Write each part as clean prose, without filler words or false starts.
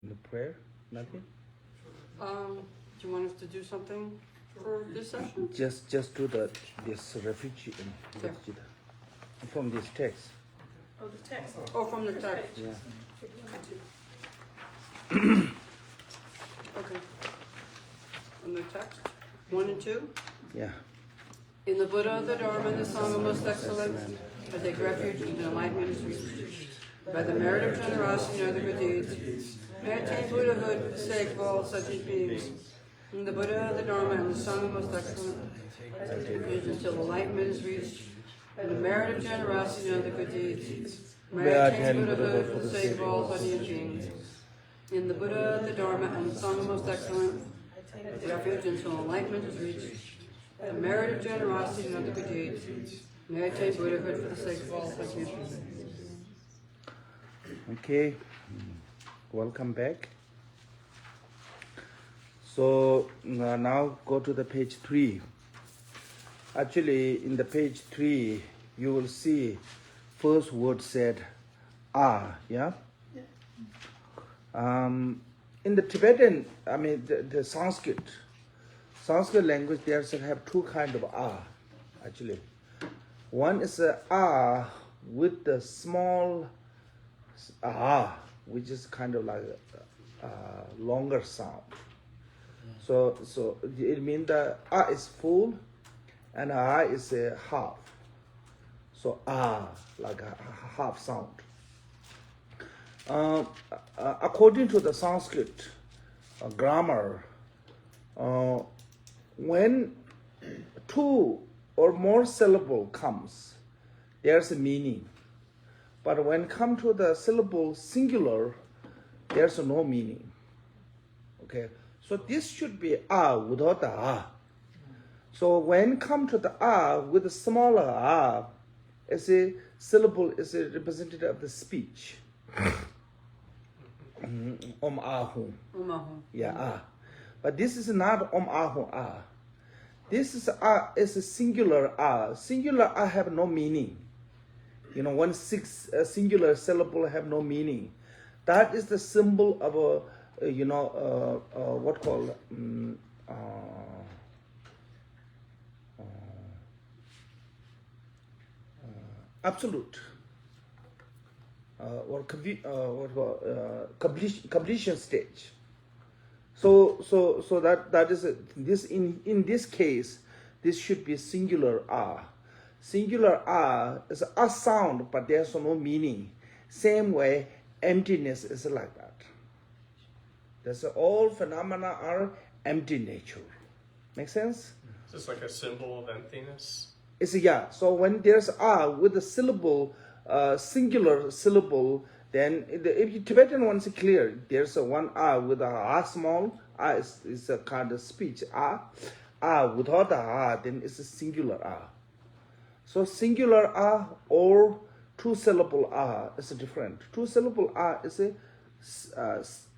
The prayer? Nothing? Do you want us to do something for this session? Just do this refugee from this text. Oh, the text. Oh, from the text. Yeah. Okay. From the text, 1 and 2. Yeah. In the Buddha, the Dharma, and the Sangha most excellent, I take refuge in the enlightenment is reached. By the merit of generosity and other good deeds, may I attain Buddhahood for the sake of all sentient beings. In the Buddha, the Dharma, and the Sangha most excellent, I take refuge until enlightenment is reached. By the merit of generosity and other good deeds, may I attain Buddhahood for the sake of all sentient beings. In the Buddha, the Dharma, and the Sangha most excellent, I take refuge until enlightenment is reached. By the merit of generosity and other good deeds, may I attain Buddhahood for the sake of all sentient beings. Okay. Welcome back. So now go to the page 3. Actually, in the page 3, you will see first word said "ah." Yeah. In the Tibetan, I mean the Sanskrit language, there have two kind of "ah." Actually, one is a "ah" with the small "ah," which is kind of like a longer sound. So it means the "ah" is full and "ah" is a half. So "ah" like a half sound. According to the Sanskrit grammar, when two or more syllable comes, there's a meaning. But when come to the syllable singular, there's no meaning. Okay, so this should be "ah" without the "ah." So when come to the "ah" with a smaller "ah," as a syllable is a representative of the speech. Ahum. Yeah, ah. But this is not ahum, ah. This is ah is a singular ah. Singular ah have no meaning. You know, one singular syllable have no meaning. That is the symbol of a, what called absolute or completion stage. So that is this in this case, this should be singular ah. Singular ah is a sound, but there's no meaning. Same way, emptiness is like that. That's all phenomena are empty nature. Make sense? Is this like a symbol of emptiness? It's yeah. So when there's ah with a syllable, singular syllable, then if the Tibetan one's clear, there's a one ah with a ah small. Ah is a kind of speech ah. Ah without the ah, then it's a singular ah. So singular ah or two syllable ah is different. Two syllable ah is a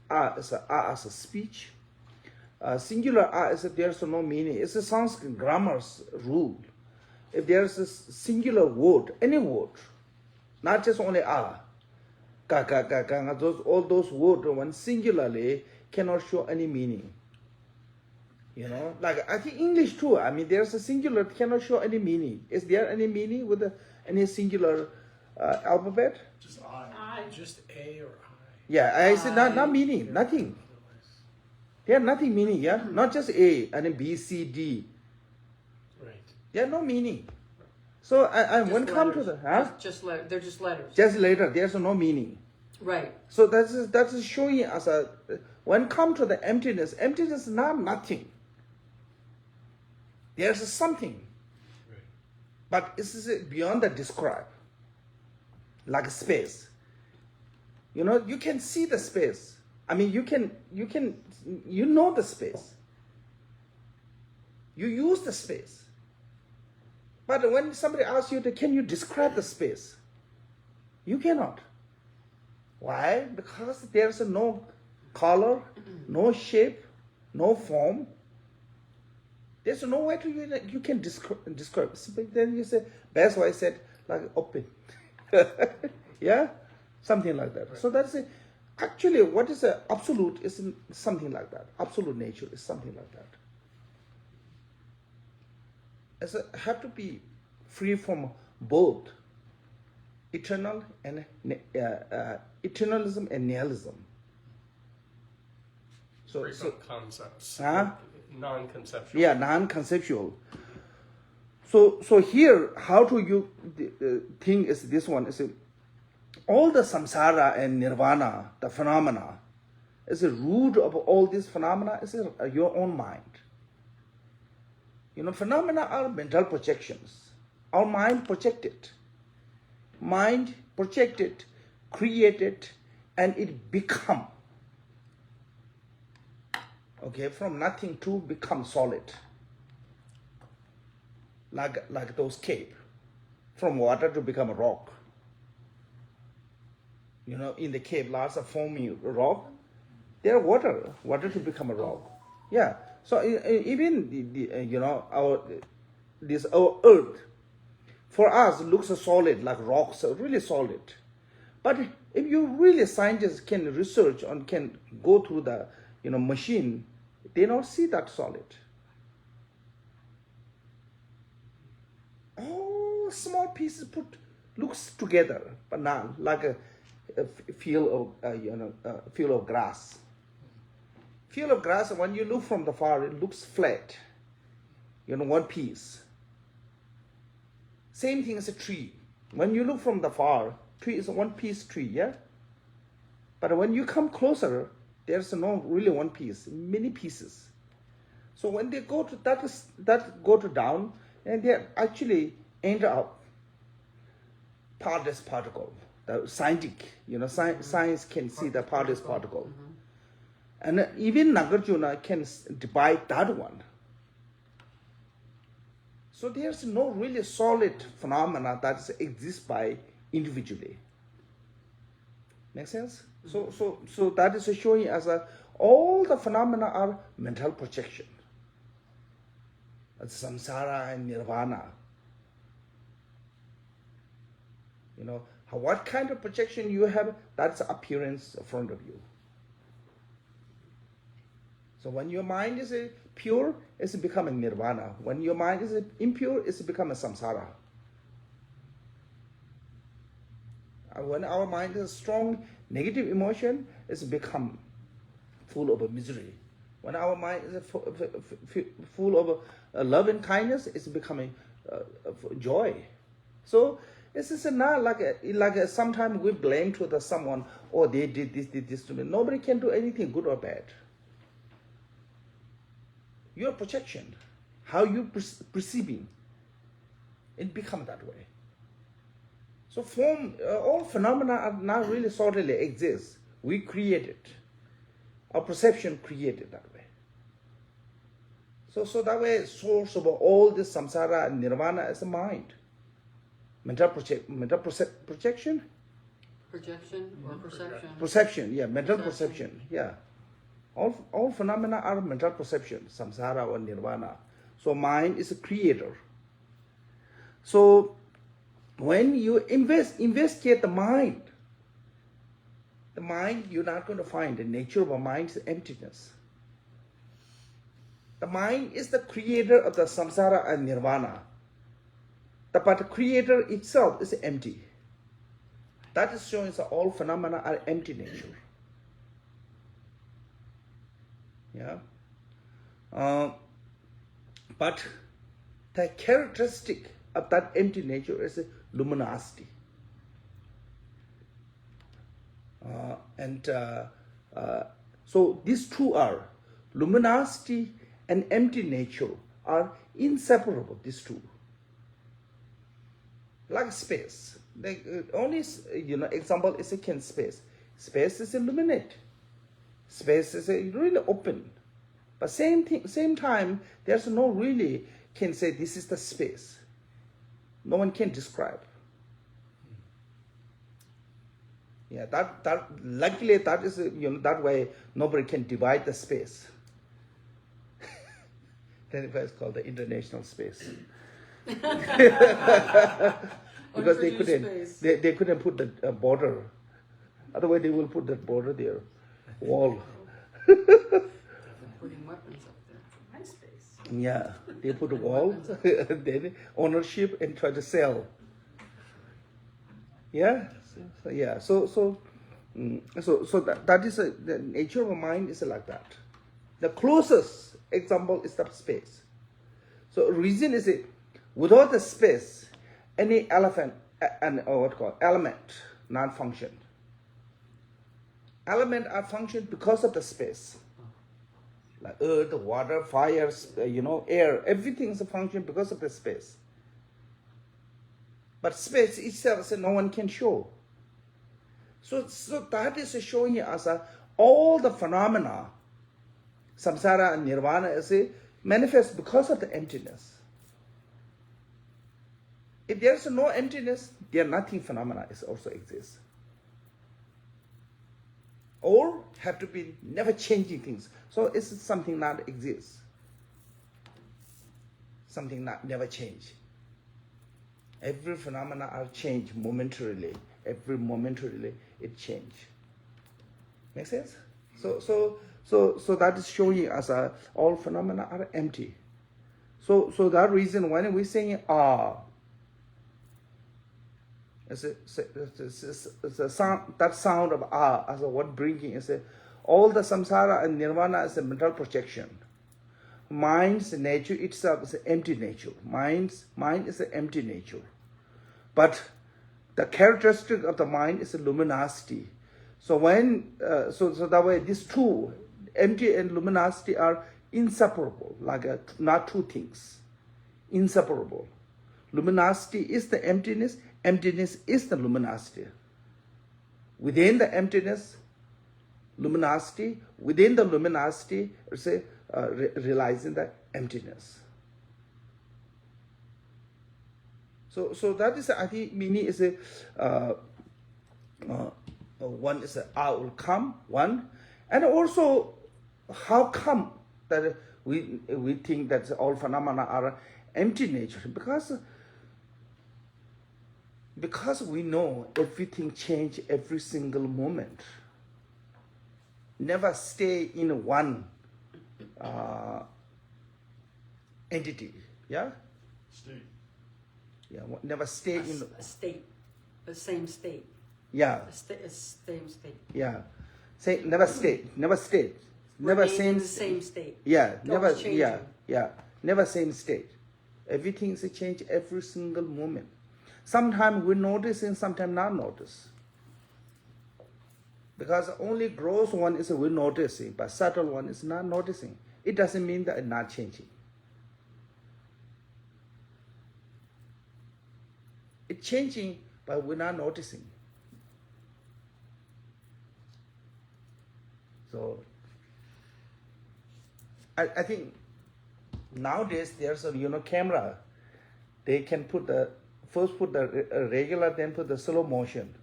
as a speech. Singular ah is there's no meaning. It's a Sanskrit grammar's rule. If there's a singular word, any word, not just only ah, ka, all those words when singularly cannot show any meaning. You know, like I think English too. I mean, there's a singular cannot show any meaning. Is there any meaning with any singular alphabet? Just I. Just A or I. Yeah, I said not meaning, nothing. There nothing meaning. Yeah, not just A and then B, C, D. Right. Yeah, no meaning. So when come to the they're just letters. Just later, there's no meaning. Right. So that is showing us when come to the emptiness is not nothing. There's something, Right. but it's beyond the describe, like space. You know, you can see the space. I mean, you know the space. You use the space. But when somebody asks you, can you describe the space? You cannot. Why? Because there's no color, no shape, no form. There's no way you can describe. Then you say, that's why I said like open. Yeah? Something like that. Right. So that's it. Actually, what is a absolute is something like that. Absolute nature is something like that. Have to be free from both eternal and eternalism and nihilism. Free from concepts. Non-conceptual. Yeah, non-conceptual. So here, how do you think is this one? Is all the samsara and nirvana, the phenomena, is the root of all these phenomena is your own mind. Phenomena are mental projections. Our mind projected. Mind projected, created, and it become. Okay, from nothing to become solid. Like those caves. From water to become a rock. In the cave, lots of foamy rock. There water to become a rock. Yeah. So even our earth, for us looks solid like rocks, really solid. But if you really scientists can research and can go through the machine, they don't see that solid. All small pieces looks together, but not like a field of grass. Field of grass, when you look from the far, it looks flat. One piece. Same thing as a tree. When you look from the far, tree is a one-piece tree, yeah? But when you come closer, there's no really one piece, many pieces. So when they go to that go to down, and they actually end up partless particle. The scientific, science can see the partless particle. And even Nagarjuna can divide that one. So there's no really solid phenomena that exists by individually. Make sense? So that is showing us that all the phenomena are mental projection. It's samsara and nirvana. What kind of projection you have, that's appearance in front of you. So when your mind is pure, it's become a nirvana. When your mind is impure, it's become a samsara. And when our mind is strong, negative emotion, it's become full of misery. When our mind is full of love and kindness, it's becoming joy. So this is not like sometimes we blame to someone, oh, they did this to me. Nobody can do anything good or bad. Your projection, how you perceiving, it becomes that way. So all phenomena are not really solidly exist. We create it. Our perception created that way. So that way, source of all this samsara and nirvana is the mind. Mental projection? Projection or perception? Perception, yeah, mental perception, yeah. All phenomena are mental perception, samsara or nirvana. So mind is a creator. So when you investigate the mind, you're not going to find the nature of a mind is emptiness. The mind is the creator of the samsara and nirvana. But the creator itself is empty. That is showing that all phenomena are empty nature. Yeah. But the characteristic of that empty nature is luminosity. So these two are, luminosity and empty nature are inseparable, these two. Like space. Only example is space. Space is illuminate. Space is really open. But same time, there's no really can say this is the space. No one can describe. Yeah, that luckily that is that way nobody can divide the space. Then it's called the international space. Because they couldn't put the border Otherwise, they will put that border there, wall. Putting weapons up there. My space. Yeah, they put a wall, then ownership and try to sell. Yeah, so that is the nature of a mind is like that. The closest example is the space. So reason is it without the space, any element not function. Element are function because of the space. Like earth, water, fire, air, everything is a function because of the space. But space itself, no one can show. So that is showing us all the phenomena, samsara and nirvana, manifest because of the emptiness. If there is no emptiness, there nothing phenomena also exists. Or have to be never changing things. So it's something not exists. Something not never change. Every phenomena are changed momentarily. Every momentarily it change. Make sense? So that is showing us all phenomena are empty. So that reason when we sing it's a sound, that sound of as a what bringing is all the samsara and nirvana is a mental projection. Mind's nature itself is an empty nature. Mind is an empty nature. But the characteristic of the mind is a luminosity. So when so that way these two, empty and luminosity, are inseparable, like not two things. Inseparable. Luminosity is the emptiness, emptiness is the luminosity. Within the emptiness, luminosity, within the luminosity, realizing the emptiness. So that is, I think, meaning is one is I will come, one, and also how come that we think that all phenomena are empty nature, because we know everything change every single moment. Never stay in one entity. Yeah? State. Yeah, never stay in a state, the same state. Yeah. A same state. Yeah. Say never stay, never state. Never Remain same in the same state. Yeah, never Always changing. yeah. Never same state. Everything is a change every single moment. Sometimes we notice and sometimes not notice. Because only gross one is we noticing, but subtle one is not noticing. It doesn't mean that it's not changing. It's changing, but we're not noticing. So I think nowadays there's a camera. They can first put the regular, then put the slow motion.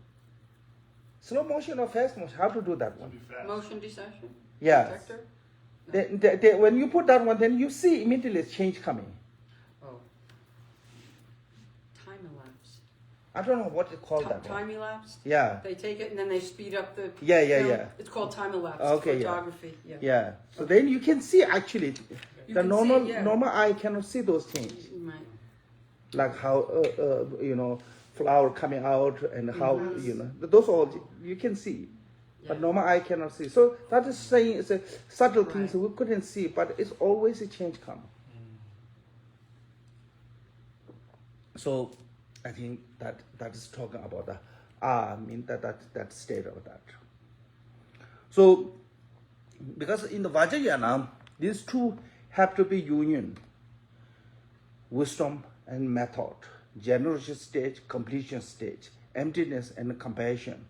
Slow motion or fast motion? How to do that one? Motion detection? Yeah. Detector? When you put that one, then you see immediately change coming. Oh. Time elapse. I don't know what you call that one. Time elapse? Yeah. They take it and then they speed up the Yeah. It's called time elapse. Okay, photography. Yeah. Yeah. So then you can see actually You the can normal see, yeah. normal eye cannot see those changes. Right. Like how flower coming out and how those all you can see, but Yeah. normal eye cannot see. So that is saying it's a subtle things Right. we couldn't see, but it's always a change come. So I think that is talking about the that state of that. So because in the Vajrayana, these two have to be union, wisdom and method, generation stage, completion stage, emptiness and compassion.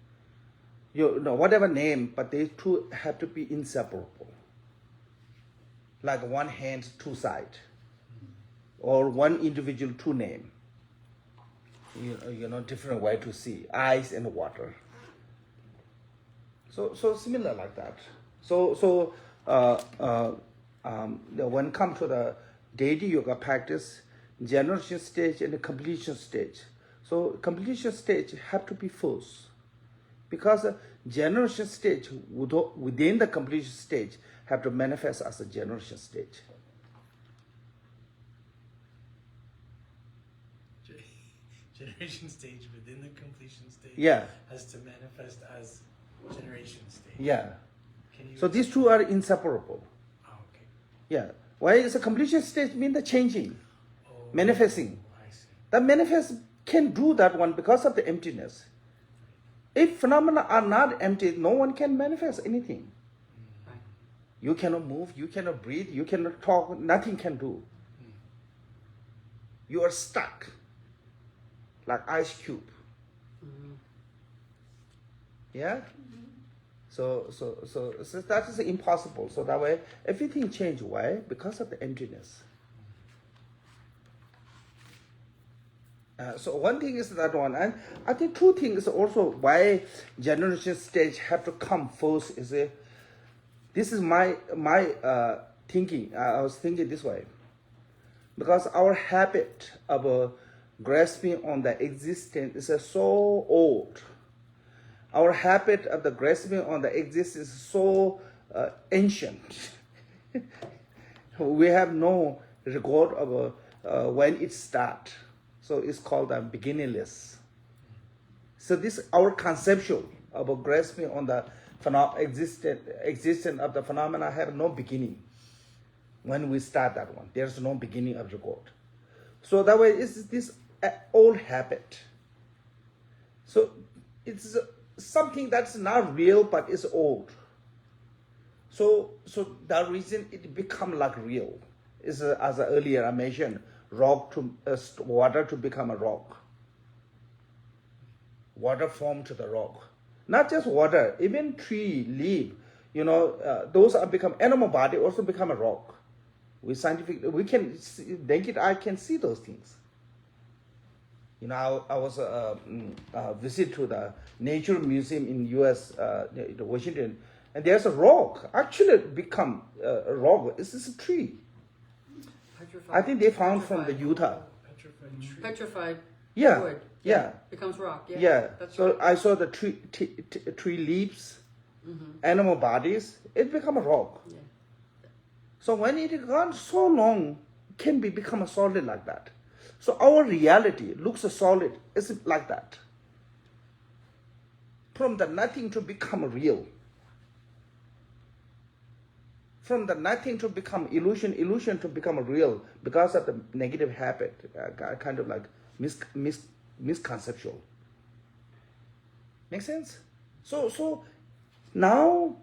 Whatever name, but they two have to be inseparable. Like one hand, two sides, or one individual, two name. Different way to see, eyes and water. So similar like that. When it comes to the daily yoga practice, generation stage and the completion stage. So completion stage have to be first, because generation stage within the completion stage have to manifest as a generation stage. Generation stage within the completion stage has to manifest as generation stage. Yeah. Can you So these two are inseparable. Oh, okay. Yeah. Why is a completion stage mean the changing, manifesting? I see. The manifest can do that one because of the emptiness. If phenomena are not empty, no one can manifest anything. Right. You cannot move, you cannot breathe, you cannot talk, nothing can do. You are stuck like ice cube. Yeah? So that is impossible. So that way, everything change. Why? Because of the emptiness. So one thing is that one, and I think two things also why generation stage have to come first is this is my thinking. I was thinking this way, because our habit of grasping on the existence is so old. Our habit of the grasping on the existence is so ancient. We have no record of when it starts. So it's called beginningless. So this our conception of grasping on the existence of the phenomena have no beginning. When we start that one, there's no beginning of record. So that way, it's this old habit. So it's something that's not real, but it's old. So that reason it become like real. Is as earlier I mentioned, rock to water to become a rock. Water form to the rock. Not just water, even tree, leaf, those are become animal body also become a rock. We can see, naked eye can see those things. I was visit to the Nature Museum in U.S. Washington, and there's a rock actually become a rock. It's a tree. Petrified. I think they found from the Utah. Petrified Yeah, wood. yeah. Becomes rock. Yeah. Yeah. That's So right. I saw the tree leaves, animal bodies. It become a rock. Yeah. So when it gone so long, can become a solid like that. So our reality looks solid. It's like that. From the nothing to become real. From the nothing to become illusion, illusion to become real because of the negative habit, kind of like misconceptual. Make sense? So now,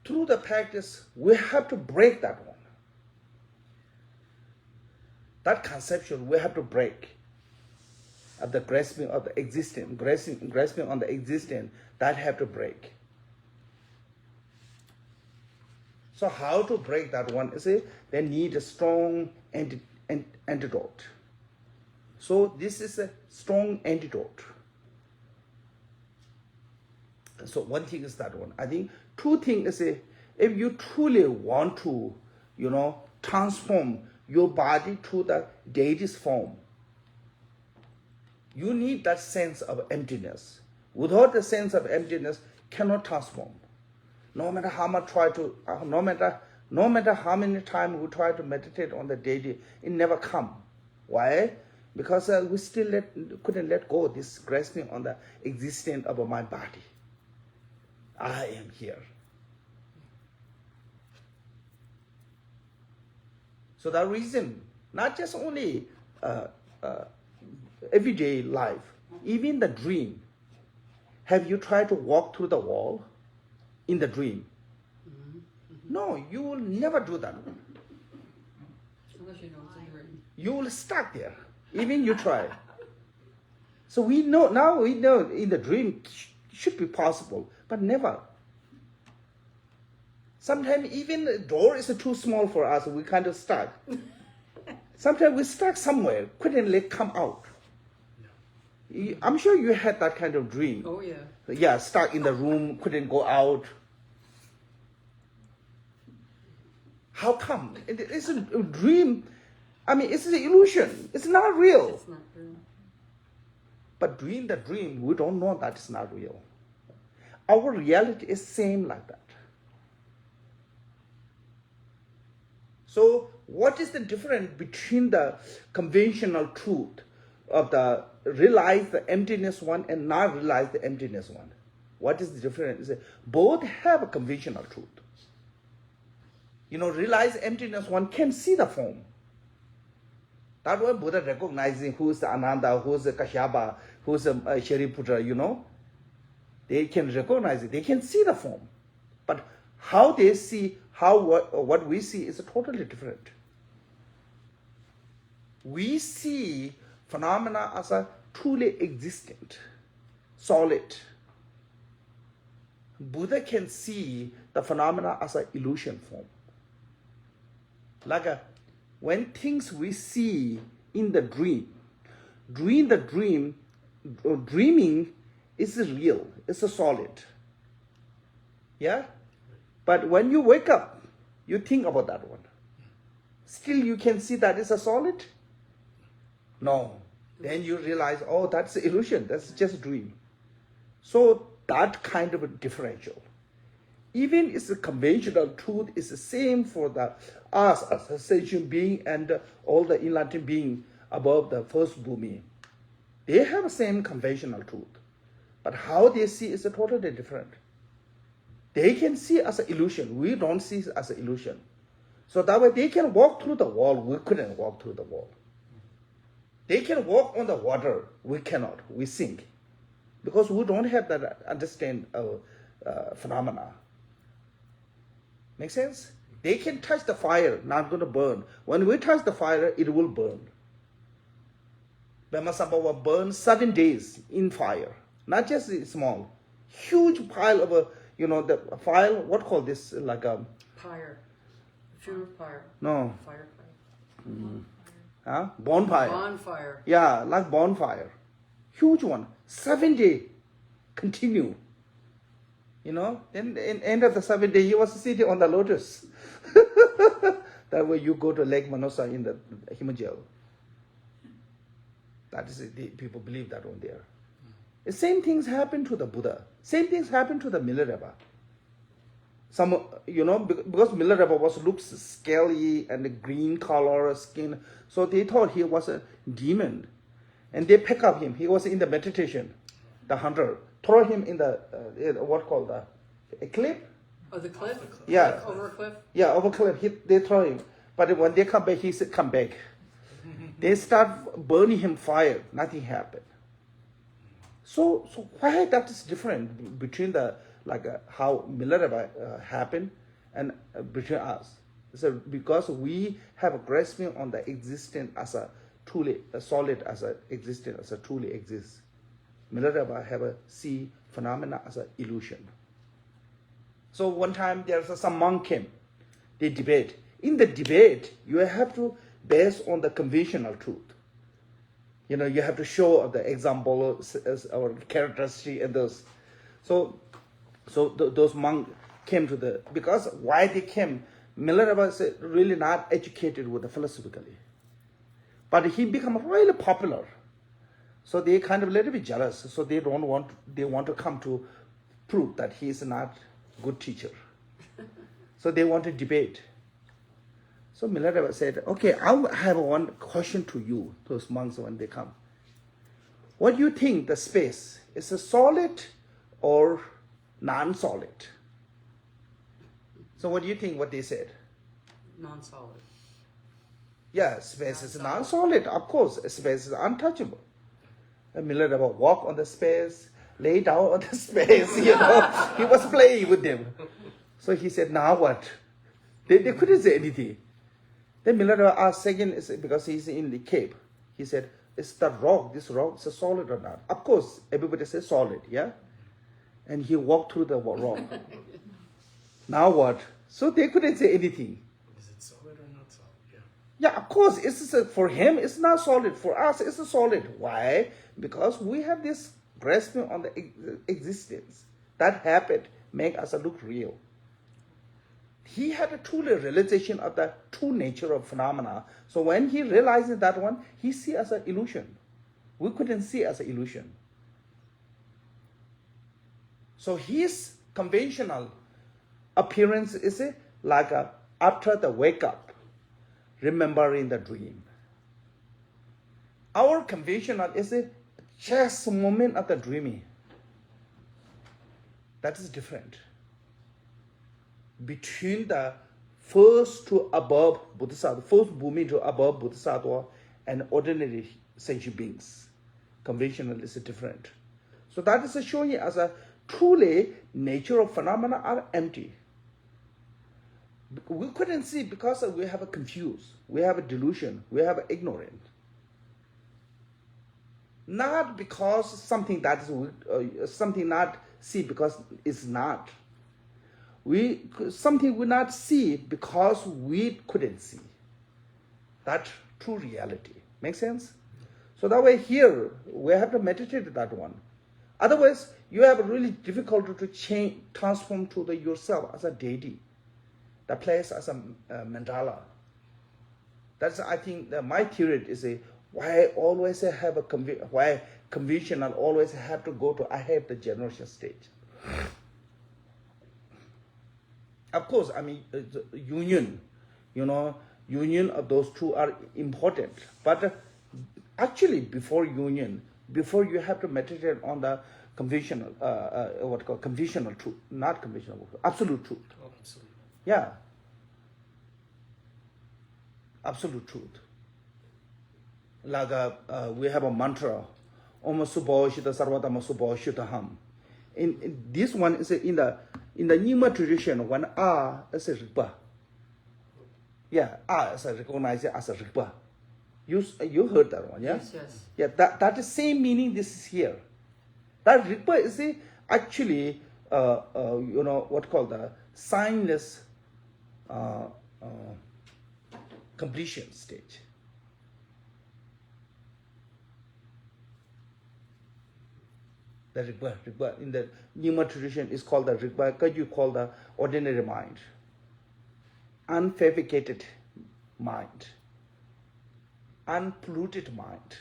through the practice, we have to break that one. That conception we have to break. Of the grasping of the existence, grasping on the existence, that have to break. So how to break that one? They need a strong antidote. So this is a strong antidote. So one thing is that one. I think two things is if you truly want to, transform your body to the deity's form, you need that sense of emptiness. Without the sense of emptiness, cannot transform. No matter how much no matter how many times we try to meditate on the deity, it never come. Why? Because we still couldn't let go of this grasping on the existence of my body. I am here. So that reason, not just only everyday life, even the dream. Have you tried to walk through the wall in the dream? No, you will never do that. Unless you know it's a dream. You will stuck there, even you try. So we know in the dream should be possible, but never. Sometimes even the door is too small for us, we kind of stuck. Sometimes we stuck somewhere, couldn't let come out. I'm sure you had that kind of dream. Oh yeah. Yeah, stuck in the room, couldn't go out. How come? It's a dream. I mean, it's an illusion. It's not real. It's not real. But during the dream, we don't know that it's not real. Our reality is same like that. So what is the difference between the conventional truth of the realize the emptiness one and not realize the emptiness one? What is the difference? Both have a conventional truth. Realize emptiness one can see the form. That's why Buddha recognizing who is the Ananda, who is the Kashyapa, who is the Shariputra, They can recognize it. They can see the form. But how they see, what we see is totally different. We see phenomena as a truly existent, solid. Buddha can see the phenomena as an illusion form. Like when things we see in the dream, dreaming is real, it's a solid. Yeah? But when you wake up, you think about that one. Still you can see that it's a solid? No. Then you realize, oh, that's illusion, that's just a dream. So that kind of a differential. Even it's a conventional truth is the same for us as a sentient being and all the enlightened being above the first bhumi. They have the same conventional truth. But how they see is totally different. They can see as an illusion. We don't see it as an illusion. So that way they can walk through the wall. We couldn't walk through the wall. They can walk on the water. We cannot. We sink. Because we don't have that understand phenomena. Make sense? They can touch the fire, not going to burn. When we touch the fire, it will burn. Bhamasambhava burned 7 days in fire. Not just small. Huge pile of the fire, what call this? Like a... Pyre. Funeral pyre. No. Fire pyre. Bonfire. Bonfire. Yeah, like bonfire. Huge one. 7 days. Continue. Then in end of the 7 days, he was sitting on the lotus. That way you go to Lake Manosa in the Himalaya. That is, people believe that one there. The same things happen to the Buddha. Same things happen to the Milarepa. Some, because Milarepa looks scaly and green color skin, so they thought he was a demon. And they pick up him. He was in the meditation, the hunter. Throw him in the, what called a cliff? Oh, the cliff? Yeah. Like over a cliff? Yeah, over a cliff. They throw him. But when they come back, he said, come back. They start burning him fire. Nothing happened. So why that is different between the, how Milarepa happened and between us? So because we have a grasping on the existence as a truly, a solid as a existence, as a truly exists. Milarepa have a see phenomena as an illusion. So one time there's some monk came, they debate. In the debate, you have to base on the conventional truth. You have to show the example or characteristic and those. So those monks came to because why they came, Milarepa is really not educated with the philosophically. But he become really popular. So they kind of a little bit jealous. So they want to come to prove that he is not a good teacher. So they want to debate. So Milarepa said, okay, I have one question to you, those monks when they come. What do you think the space is a solid or non-solid? So what do you think what they said? Non-solid. Yeah, space is non-solid. Of course, space is untouchable. Milarepa walk on the space, lay down on the space, he was playing with them. So he said, now what? They couldn't say anything. Then Milarepa asked second, because he's in the cave. He said, is the rock, this rock, is it solid or not? Of course, everybody says solid, yeah? And he walked through the rock. Now what? So they couldn't say anything. Is it solid or not solid? Yeah. Yeah, of course, for him, it's not solid. For us, it's solid. Why? Because we have this grasping on the existence. That habit make us look real. He had a truly realization of the true nature of phenomena. So when he realizes that one, he see as an illusion. We couldn't see as an illusion. So his conventional appearance is like after the wake up, remembering the dream. Our conventional is just a moment of the dreaming. That is different. Between the first to above Bodhisattva, first moving to above Bodhisattva and ordinary sentient beings. Conventional is different. So that is showing as a truly nature of phenomena are empty. We couldn't see because we have a confused, we have a delusion, we have ignorant. Not because something that is something not see because it's not. Something we not see because we couldn't see. That true reality. Make sense? So that way here we have to meditate that one. Otherwise, you have really difficult to change, transform to yourself as a deity. That place as a mandala. That's I think that my theory is why always have why conventional always have to go to I have the generation stage. Of course, I mean union, union of those two are important. But actually, before union, before you have to meditate on the conventional, conventional truth, not conventional, absolute truth. Oh, absolutely. Yeah. Absolute truth. Like we have a mantra, Om Subho Shita Sarvatama Subho Shitaham. In this one is in the Nyingma tradition, when is a Rigpa. Yeah, is recognized as a Rigpa. You heard that one, yeah? Yes. Yeah, that is same meaning this is here. That Rigpa is actually what called the signless completion stage. The Rigpa in the Nyingma tradition is called the Rigpa, because you call the ordinary mind, unfabricated mind, unpolluted mind,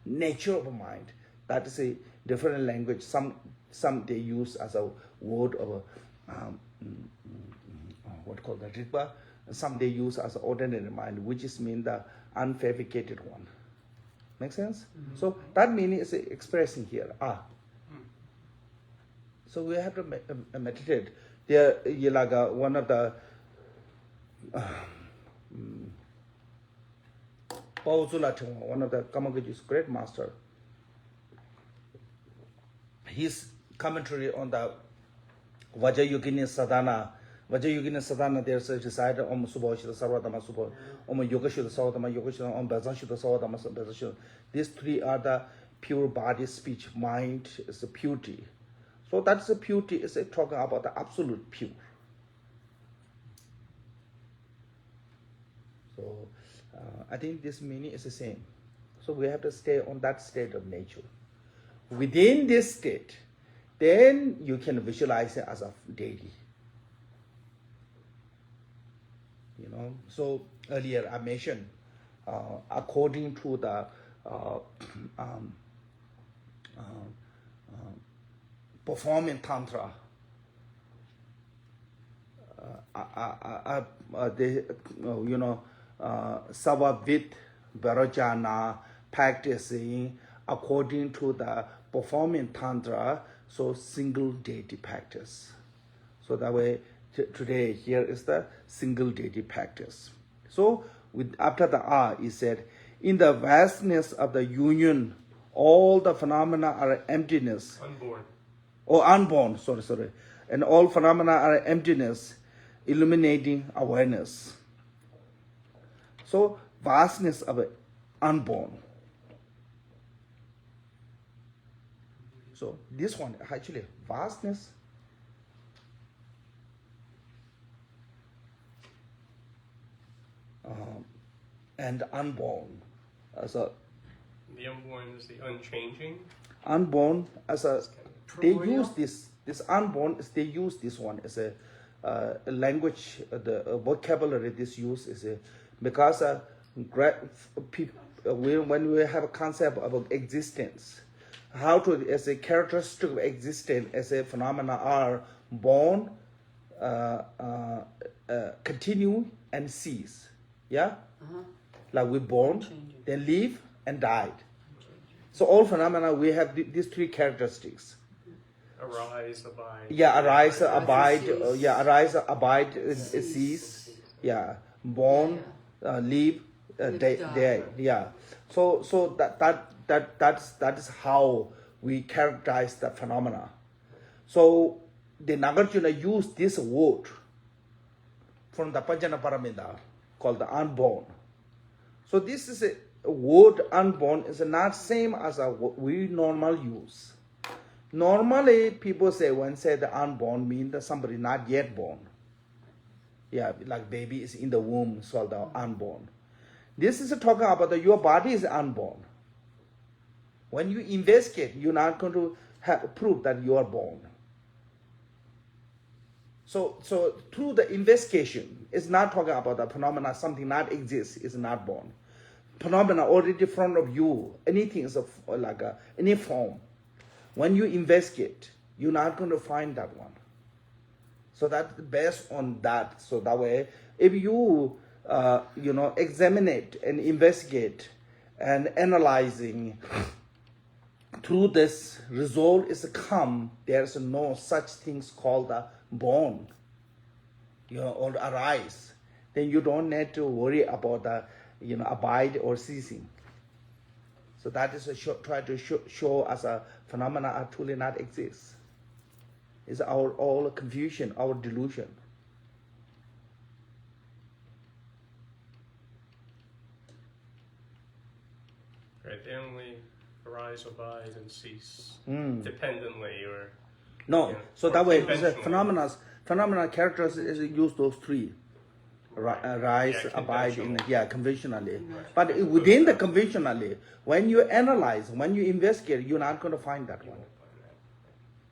nature of mind. That is a different language. Some they use as a word of what called the Rigpa. Some they use as an ordinary mind, which is mean the unfabricated one. Make sense? Mm-hmm. So that meaning is expressing here. So we have to meditate. There, Yilaga, one of the one of the Kamaguchi's great master, his commentary on the Vajrayogini sadhana. Vajrayogini sadhana, there's a recited Om Subho Shita Sarvatama Subho, Om Yogashuddha Savatama Yogashuddha, Om Bhajanshuddha Savatama Bhajanshuddha. These three are the pure body, speech, mind is the purity. So that's the purity, is talking about the absolute pure. So I think this meaning is the same. So we have to stay on that state of nature. Within this state, then you can visualize it as a deity. So earlier I mentioned, according to the performing tantra, Sarwabid Vairochana practicing according to the performing tantra, so single deity practice. So that way, today here is the single deity practice. So after the he said, in the vastness of the union, all the phenomena are emptiness. Unborn. Or unborn, sorry. And all phenomena are emptiness, illuminating awareness. So vastness of unborn. So this one actually vastness and unborn as a. The unborn is the unchanging. Unborn as a. They use this unborn. They use this one as a language. The vocabulary this use is because when we have a concept of existence, how to, as a characteristic of existence, as a phenomena are born, continue, and cease. Yeah? Like we born, then live, and died. So all phenomena, we have these three characteristics. Arise, abide. Yeah, arise, abide. Arise, abide, cease. Yeah, born, live, die. Yeah. So that is how we characterize the phenomena. So the Nagarjuna used this word from the Panchana Paramita called the unborn. So this is a word unborn is not same as a we normal use. Normally people say when say the unborn means that somebody not yet born. Yeah, like baby is in the womb, so the unborn. This is talking about your body is unborn. When you investigate, you're not going to have proof that you are born. So through the investigation, it's not talking about the phenomena, something not exists, is not born. Phenomena already in front of you, anything is like any form. When you investigate, you're not going to find that one. So that's based on that. So that way, if you examine it and investigate and analyzing, through this result is come, there's no such things called a born, or arise. Then you don't need to worry about the abide or ceasing. So that is try to show as a phenomena are truly not exist. It's our all confusion, our delusion. Right, they only arise, abide, and cease dependently, or no. So that way, conventionally. phenomena characters is use those three. Rise, abide, conventionally. But within the conventionally, when you analyze, when you investigate, you're not going to find that one.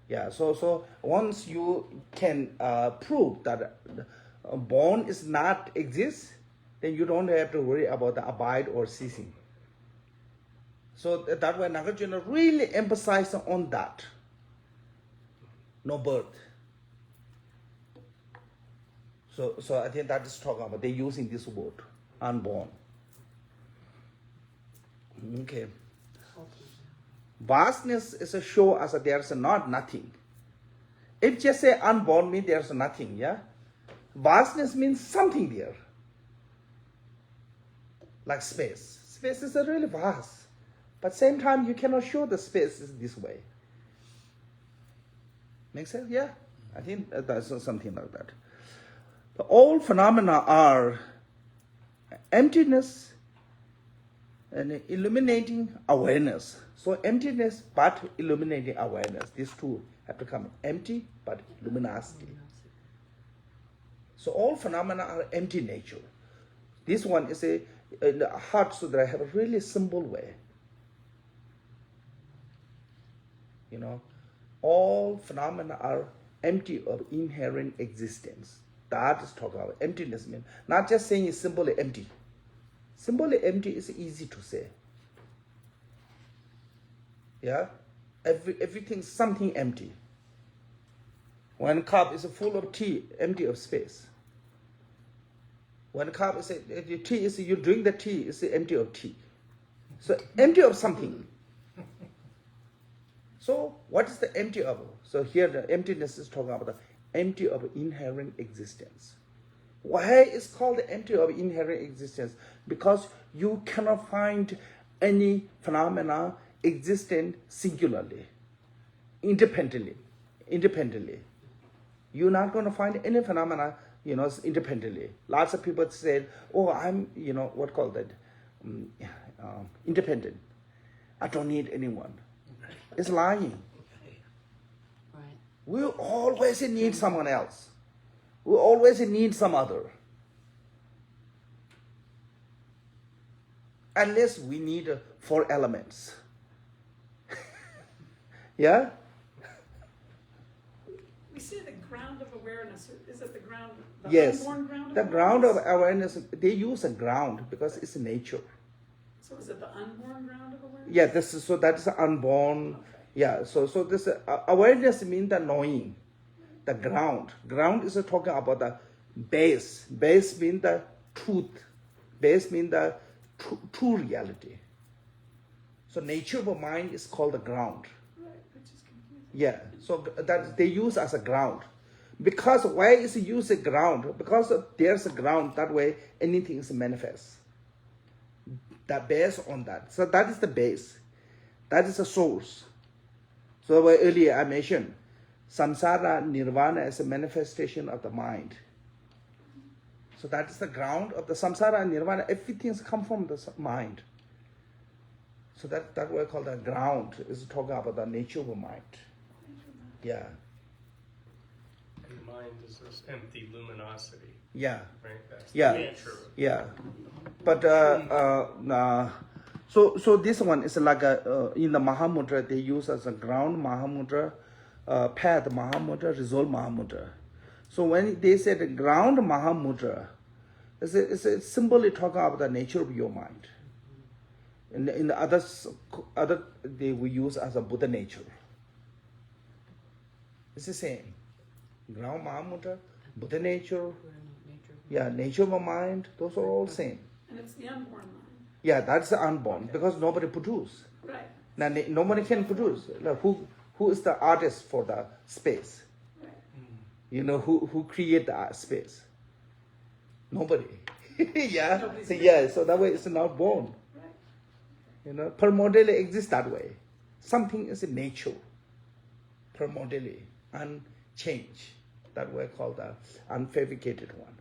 Yeah, so once you can prove that born is not exist, then you don't have to worry about the abide or ceasing. So that way Nagarjuna really emphasized on that. No birth. So I think that is talking about, they're using this word, unborn. Okay. Vastness is a show as a there's not nothing. If just say unborn means there's nothing, yeah? Vastness means something there. Like space. Space is really vast. But same time, you cannot show the space is this way. Make sense? Yeah? I think that's something like that. All phenomena are emptiness and illuminating awareness. So emptiness but illuminating awareness. These two have to come empty but luminosity. So all phenomena are empty nature. This one is in the Heart Sutra have a really simple way. All phenomena are empty of inherent existence. That is talking about emptiness. Means not just saying it's simply empty. Simply empty is easy to say. Yeah? Everything, something empty. One cup is full of tea, empty of space. One cup is tea is you drink the tea, it's empty of tea. So empty of something. So what is the empty of? So here the emptiness is talking about the empty of inherent existence. Why is called the empty of inherent existence? Because you cannot find any phenomena existent singularly, independently. You're not going to find any phenomena, independently. Lots of people say, "Oh, I'm, what called that, independent. I don't need anyone." It's lying. Right. We always need someone else. We always need some other. Unless we need 4 elements. Yeah? We say the ground of awareness. Is it the ground, the Yes. unborn ground of The awareness? ground of awareness, they use a ground because it's nature. So is it the unborn ground of awareness? Yeah, this is, so that is unborn. Yeah, so this awareness means the knowing, the ground. Ground is talking about the base. Base means the truth. Base means the true reality. So nature of mind is called the ground. Right, which is confusing. Yeah, so that they use as a ground. Because why is it used as ground? Because there's a ground, that way anything is manifest. The base on that. So that is the base. That is the source. So earlier I mentioned, samsara, nirvana is a manifestation of the mind. So that is the ground of the samsara and nirvana. Everything come from the mind. So that we call the ground is talking about the nature of mind. Yeah. And mind is this empty luminosity. Yeah. Right? That's Yeah. the nature. Yeah. But so this one is like in the Mahamudra they use as a ground Mahamudra, pad Mahamudra, resolve Mahamudra. So when they said ground Mahamudra, it's simply talking about the nature of your mind. In the other they will use as a Buddha nature. It's the same. Ground Mahamudra, Buddha nature, yeah, nature of mind, those are all same. And it's the unborn mind. Yeah, that's the unborn, because nobody produce. Right. Now nobody can produce. Like, who is the artist for the space? Right. You know, who create the space? Nobody. Yeah. Nobody's So, yeah, so that way it's not born. Right. You know, primordially exists that way. Something is in nature. Primordially, unchanged. That way called the unfabricated one.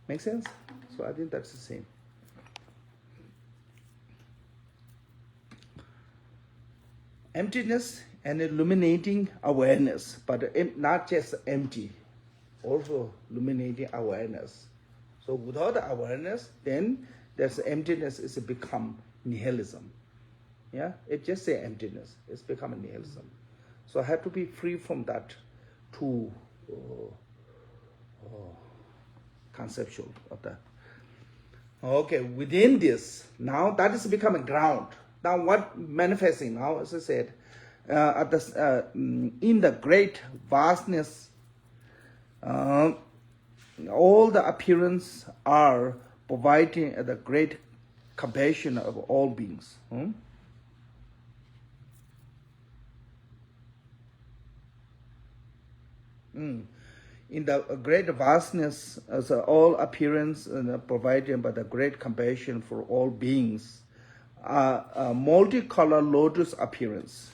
Make sense? So I think that's the same. Emptiness and illuminating awareness, but not just empty, also illuminating awareness. So without awareness, then there's emptiness is become nihilism. Yeah, it just say emptiness, it's become a nihilism. So I have to be free from that too conceptual of that. Okay, within this, now that is becoming ground. Now what manifesting now, as I said, in the great vastness, all the appearance are providing the great compassion of all beings. In the great vastness, as all appearance provided by the great compassion for all beings, a multicolored lotus appearance.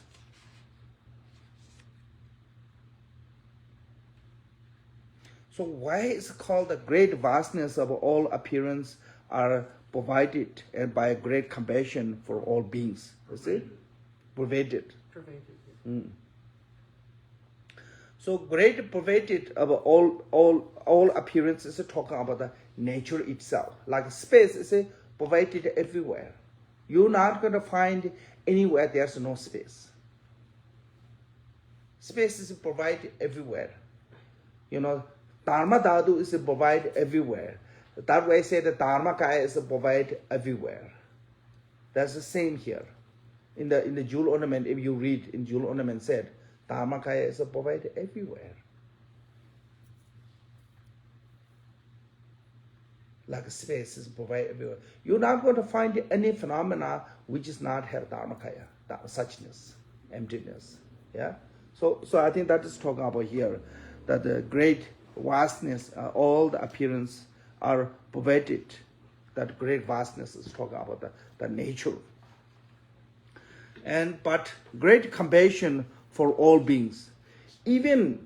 So why is it called the great vastness of all appearance are provided by great compassion for all beings? You see? Pervaded. So great pervaded of all appearances is talking about the nature itself. Like space is provided everywhere. You're not going to find anywhere there's no space. Space is provided everywhere. You know, Dharma Dhatu is provided everywhere. That way I say the Dharma Kaya is provided everywhere. That's the same here. In the jewel ornament, if you read in jewel ornament said, Dharmakaya is provided everywhere. Like space is provided everywhere. You're not going to find any phenomena which is not have Dharmakaya, suchness, emptiness. Yeah. So I think that is talking about here, that the great vastness, all the appearance are provided. That great vastness is talking about the nature. But great compassion for all beings. Even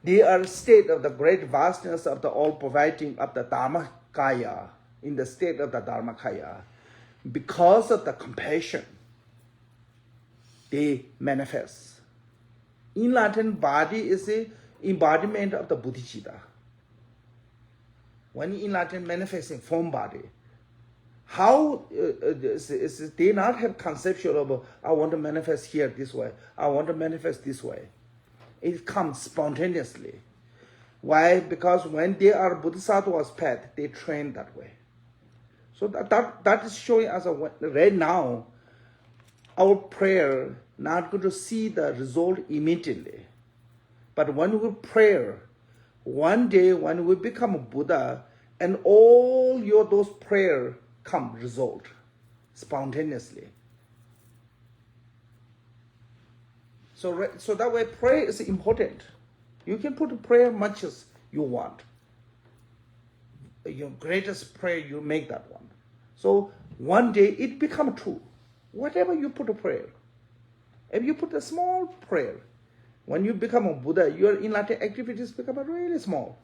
they are state of the great vastness of the all providing of the Dharmakaya, in the state of the Dharmakaya, because of the compassion, they manifest. In Latin, body is the embodiment of the bodhicitta. When in Latin manifesting form body, how they not have conceptual of I want to manifest here this way, I want to manifest this way. It comes spontaneously. Why? Because when they are bodhisattva's path, they train that way. So that is showing us right now, our prayer not going to see the result immediately. But when we pray, one day when we become a Buddha, and all those prayers come result spontaneously. So that way prayer is important. You can put prayer much as you want. Your greatest prayer, you make that one. So one day it becomes true. Whatever you put a prayer. If you put a small prayer, when you become a Buddha, your enlightened activities become really small.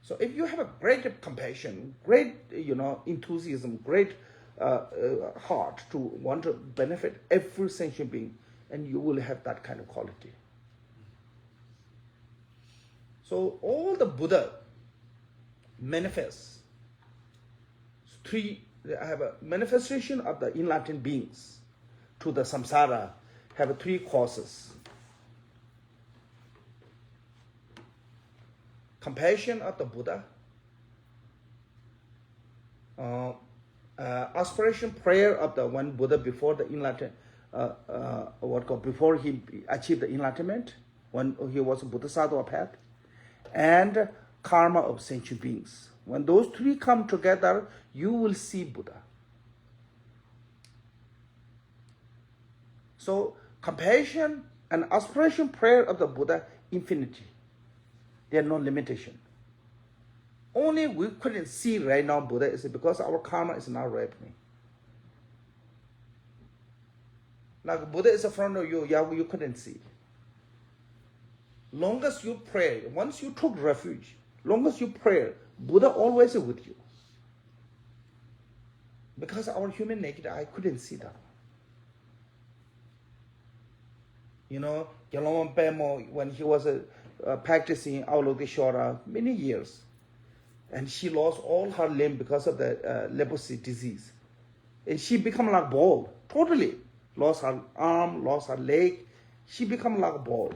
So if you have a great compassion, great enthusiasm, great heart to want to benefit every sentient being, and you will have that kind of quality. So all the Buddha manifests three. I have a manifestation of the enlightened beings to the samsara have three causes. Compassion of the Buddha, aspiration prayer of the one Buddha before the enlightenment, before he achieved the enlightenment, when he was a Bodhisattva path, and karma of sentient beings. When those three come together, you will see Buddha. So compassion and aspiration prayer of the Buddha, infinity. There are no limitation. Only we couldn't see right now Buddha is because our karma is not ripening. Like Buddha is in front of you, you couldn't see. Longest you pray, once you took refuge, longest you pray, Buddha always is with you. Because our human naked eye couldn't see that. Gyaloma Pemo, when he was practicing Avalokiteshvara many years, and she lost all her limb because of the leprosy disease. And she became like bald, totally. Lost her arm, lost her leg. She became like a ball.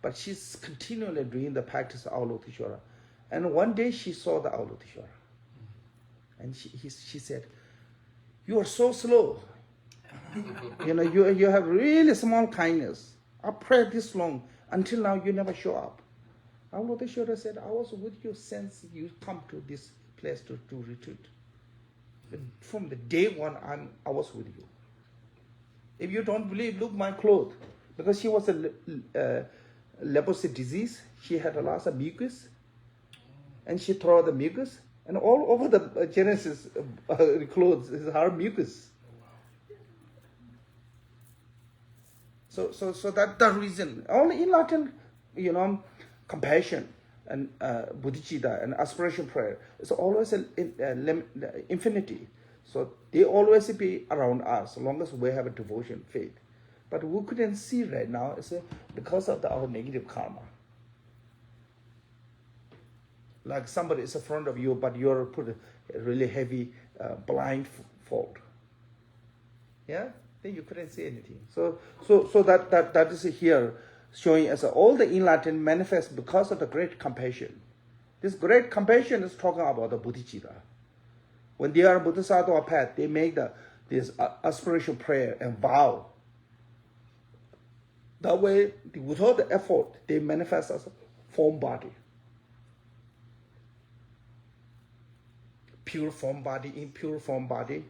But she's continually doing the practice of Avalokiteshvara. And one day she saw the Avalokiteshvara. And she said, "You are so slow. You have really small kindness. I prayed this long. Until now, you never show up." Avalokiteshvara said, "I was with you since you come to this place to retreat. From the day one, I was with you. If you don't believe, look my clothes." Because she was a leprosy disease. She had a lot of mucus. And she threw the mucus. And all over the Genesis clothes is her mucus. So that reason, only enlightened, compassion and bodhicitta and aspiration prayer is always infinity. So they always be around us, as long as we have a devotion, faith. But we couldn't see right now, it's because of our negative karma. Like somebody is in front of you, but you're put a really heavy blindfold. Yeah? Then you couldn't see anything. So that is here showing us all the enlightenment manifest because of the great compassion. This great compassion is talking about the bodhicitta. When they are Bodhisattva path, they make this aspiration prayer and vow. That way, without the effort, they manifest as a form body. Pure form body, impure form body.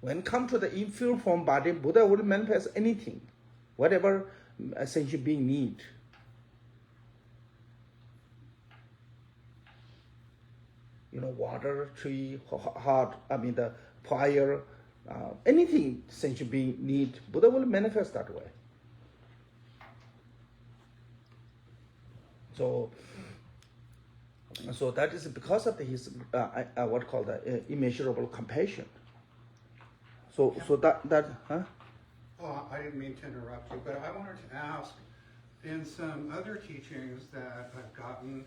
When come to the impure form body, Buddha will manifest anything, whatever a sentient being need. Water, tree, heart, the fire, anything sentient being need, Buddha will manifest that way. So that is because of his immeasurable compassion. So that huh? Well, I didn't mean to interrupt you, but I wanted to ask, in some other teachings that I've gotten,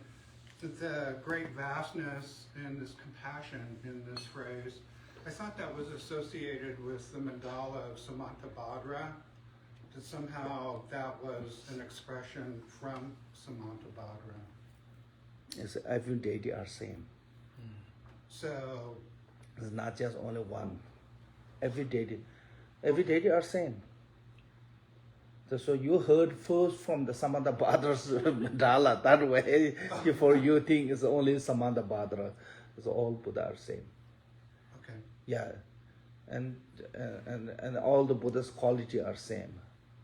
the great vastness and this compassion in this phrase, I thought that was associated with the mandala of Samantabhadra, that somehow that was an expression from Samantabhadra. Yes, every deity are same. So It's not just only one. Every deity are same. So you heard first from the Samantabhadra's Dala, that way, before you think it's only Samantabhadra. It's all Buddha are same. Okay. Yeah, and all the Buddha's quality are same.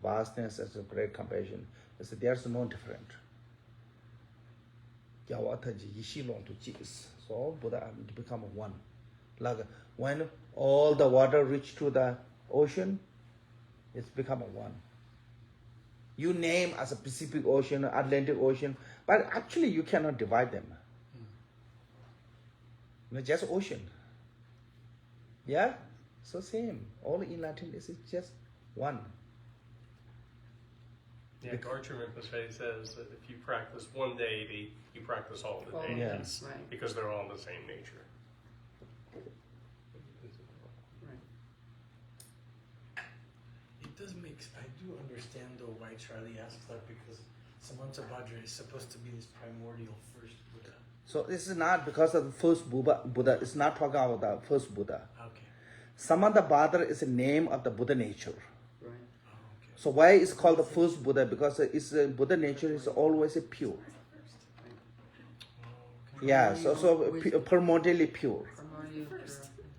Vastness is a great compassion. There's no different. So all Buddha become one. Like when all the water reach to the ocean, it's become a one. You name as a Pacific Ocean, Atlantic Ocean, but actually you cannot divide them. It's just ocean. Yeah? So same. All in Latin is just one. Yeah, Garcher Rinpoche says that if you practice one deity, you practice all the deities. Yes. Right. Because they're all the same nature. It does make. I do understand though why Charlie asks that, because Samantabhadra is supposed to be this primordial first Buddha. So this is not because of the first Buddha. It's not talking about the first Buddha. Okay. Samantabhadra is a name of the Buddha nature. Right. Oh, okay. So why it's called the first Buddha? Because it's Buddha nature is always pure. Yeah, so primordially pure. Primordial pure.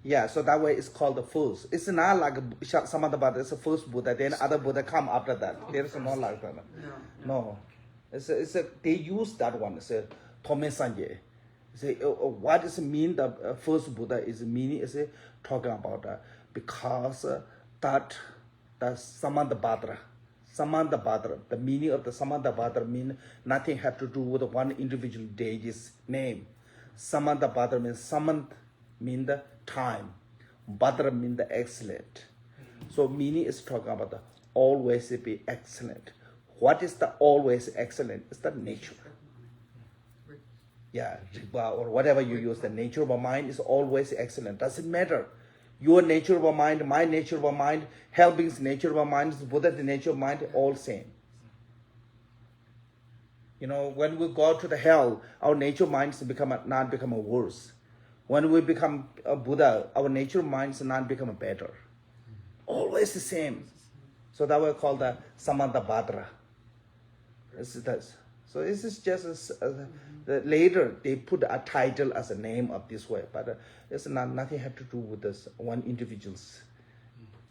Yeah, so that way it's called the first. It's not like Samantabhadra, it's the first Buddha, then other Buddha come after that. There's not like that. No. They use that one. It's a Tome Sanje. What does it mean the first Buddha is meaning is talking about because that the Samantabhadra, the meaning of the Samantabhadra mean nothing have to do with one individual deity's name. Samantabhadra means Samant mean the time, Bhadra mean the excellent. So meaning is talking about the always be excellent. What is the always excellent? It's the nature. Yeah, or whatever you use, the nature of a mind is always excellent. Doesn't matter. Your nature of a mind, my nature of a mind, Helbing's nature of a mind, Buddha's nature of mind, all same. You know, when we go to the hell, our nature minds not become worse. When we become a Buddha, our nature minds not become better. Always the same. So that we call the Samantabhadra. So this is just later they put a title as a name of this way, but it's nothing have to do with this one individual's,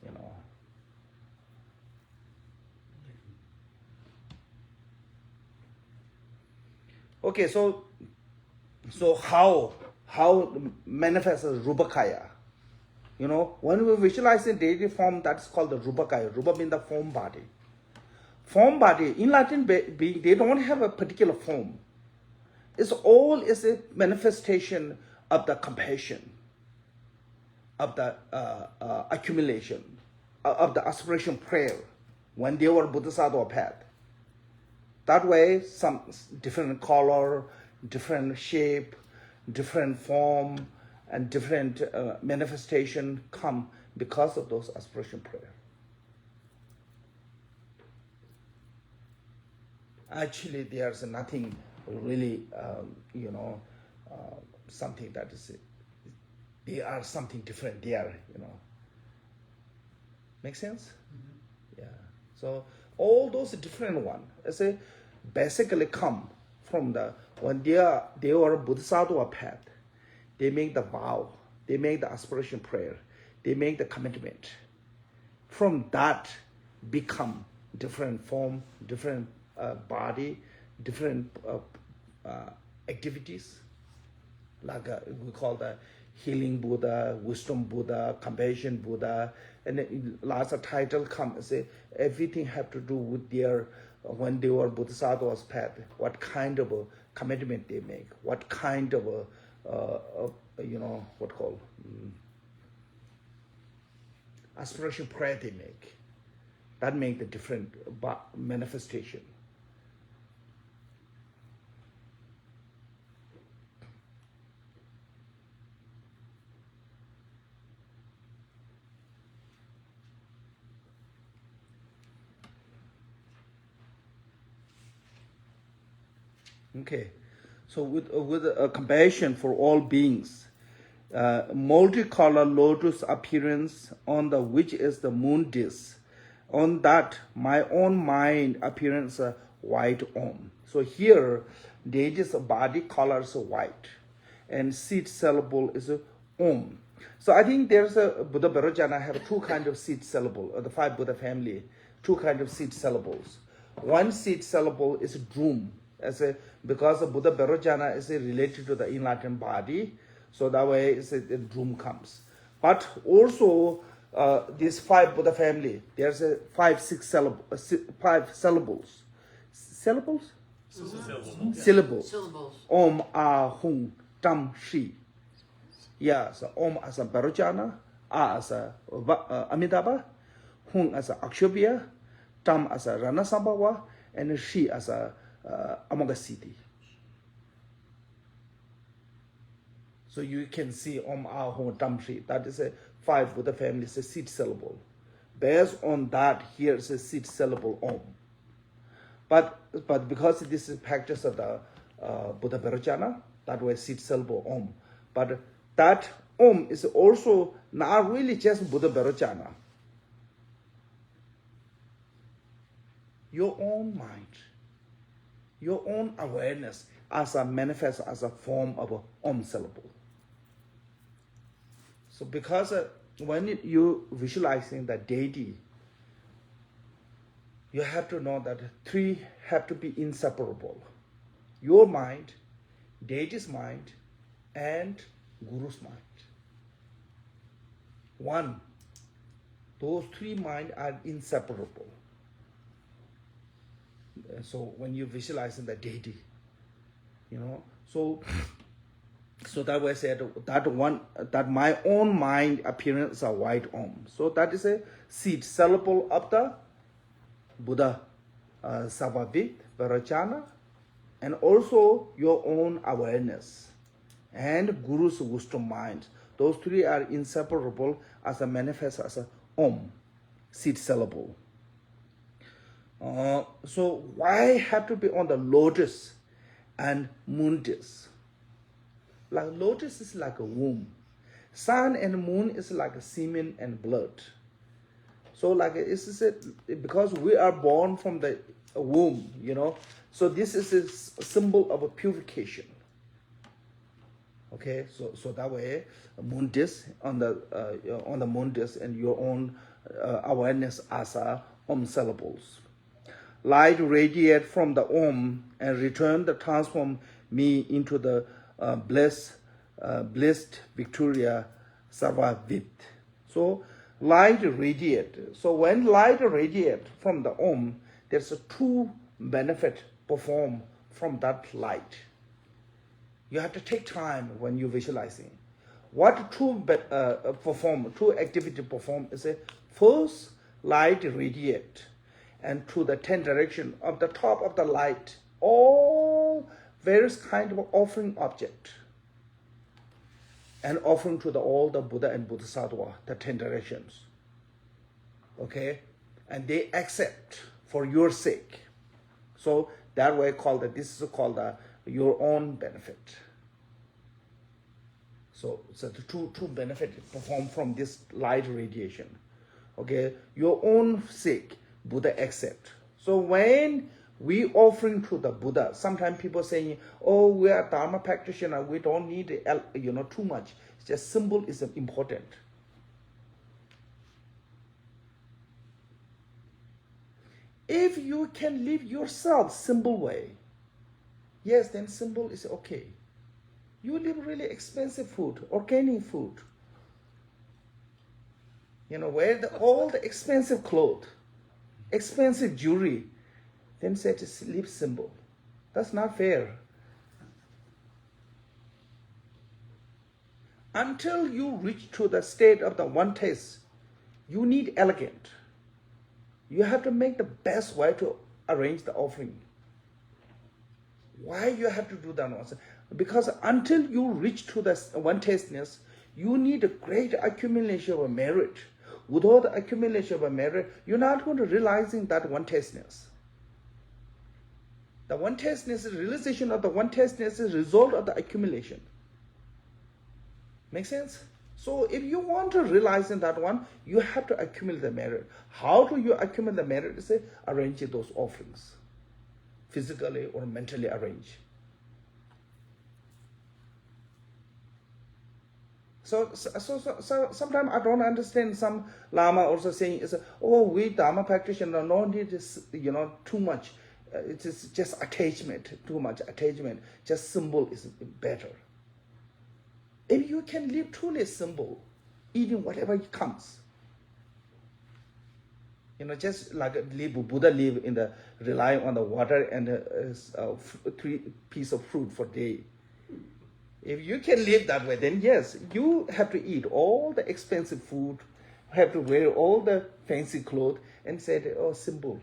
you know. Okay, so how manifests as Rupakaya? You know, when we visualize in deity form, that's called the Rupakaya. Rupa means the form body. Form body, in Latin, they don't have a particular form. It's all is a manifestation of the compassion, of the accumulation, of the aspiration prayer when they were Bodhisattva path. That way, some different color, different shape, different form, and different manifestation come because of those aspiration prayer. Actually, there's nothing really, something that is, they are something different there, you know. Make sense? Mm-hmm. Yeah. So all those different ones, basically come from when they are Bodhisattva path, they make the vow, they make the aspiration prayer, they make the commitment. From that, become different form, different body, different activities, like we call the healing Buddha, wisdom Buddha, compassion Buddha, and then lots of title come say everything have to do with their when they were Bodhisattva's path, what kind of a commitment they make, what kind of aspiration prayer they make. That make the different manifestation. Okay, so with a compassion for all beings, multicolor lotus appearance on the which is the moon disk. On that, my own mind appearance white om. So here, deity's body color is white, and seed syllable is om. So I think there's a Buddha Vairochana have two kinds of seed syllable, or the five Buddha family, two kinds of seed syllables. One seed syllable is drum, because the Buddha Vairochana is related to the enlightened body, so that way the drum comes. But also these five Buddha family, there's a five syllables. Syllables? Syllables. Om, ah, hung, tam, shi. Yeah, so Om as a Vairochana, Ah as a Amitabha, Hung as a Akshobhya, Tam as a Ranasambhava, and Shi as a Amoghasiddhi. So you can see Om, Ah, Hung, Tam, Shi. That is a five Buddha family, is a seed syllable. Based on that, here is a seed syllable Om. But because this is practice of the Buddha Vairochana, that was seed syllable Om. But that Om is also not really just Buddha Vairochana. Your own mind, your own awareness as a manifest as a form of a Om syllable. So because when you visualizing the deity, you have to know that three have to be inseparable. Your mind, deity's mind, and Guru's mind. One, those three minds are inseparable. So when you visualizing the deity, so that way I said that my own mind appearance are white Om. So that is a seed syllable of the Buddha Sarwabid Vairochana, and also your own awareness and Guru's wisdom mind. Those three are inseparable as a manifest as a Om, seed syllable. So why have to be on the lotus and moon disk? Like lotus is like a womb. Sun and moon is like a semen and blood. So like because we are born from the womb, So this is a symbol of a purification. Okay, so that way, moon disk on the moon disk and your own awareness as a Om syllables. Light radiate from the Om and return the transform me into the blessed Victoria Sarwabid. So light radiate. So when light radiate from the Om, there's a true benefit perform from that light. You have to take time when you're visualizing. What true activity perform is a first light radiate, and to the 10 direction of the top of the light, all various kind of offering object, and offering to all the Buddha and Bodhisattva, the 10 directions. Okay, and they accept for your sake. So that way this is called your own benefit. So the true benefit performed from this light radiation. Okay, your own sake, Buddha accept. So when we offering to the Buddha, sometimes people saying, "Oh, we are Dharma practitioner, we don't need too much. It's just symbol is important." If you can live yourself symbol way, yes, then symbol is okay. You live really expensive food, organic food. Wear all the expensive clothes, expensive jewelry, then say it's a live symbol. That's not fair. Until you reach to the state of the one taste, you need elegant. You have to make the best way to arrange the offering. Why you have to do that? Because until you reach to the one tasteness, you need a great accumulation of merit. Without the accumulation of merit, you're not going to realizing that one tasteness. The one tasteness is realization of the one tasteness is result of the accumulation. Make sense? So if you want to realize in that one, you have to accumulate the merit. How do you accumulate the merit? Say, arrange those offerings, physically or mentally arrange. So sometimes I don't understand. Some Lama also saying, "Oh, we Dharma practitioners no need this, too much. It is just attachment, too much attachment. Just symbol is better." If you can live truly simple, eating whatever it comes, just like Buddha live in the relying on the water and 3 pieces of fruit for day. If you can live that way, then yes, you have to eat all the expensive food, have to wear all the fancy clothes, and say, "Oh, simple."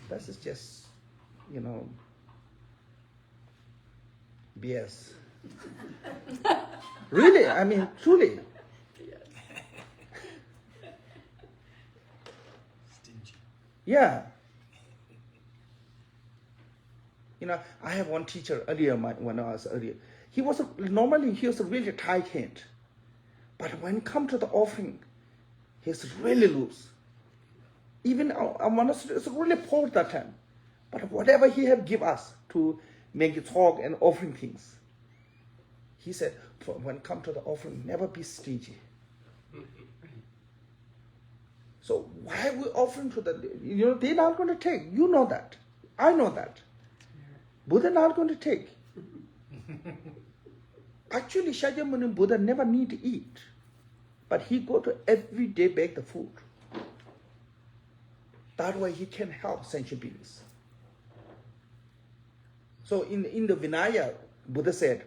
That is just, BS. Really, I mean, truly. Stingy. Yeah. I have one teacher earlier, when I was earlier. He was a really tight hand. But when it comes to the offering, he's really loose. Even our monastery is really poor that time. But whatever he have give us to make it talk and offering things, he said, when it comes to the offering, never be stingy. So why we offering to they're not going to take. You know that. I know that. Buddha not going to take. Actually, Shakyamuni Buddha never need to eat. But he go to every day bake the food. That way he can help sentient beings. So in the Vinaya, Buddha said,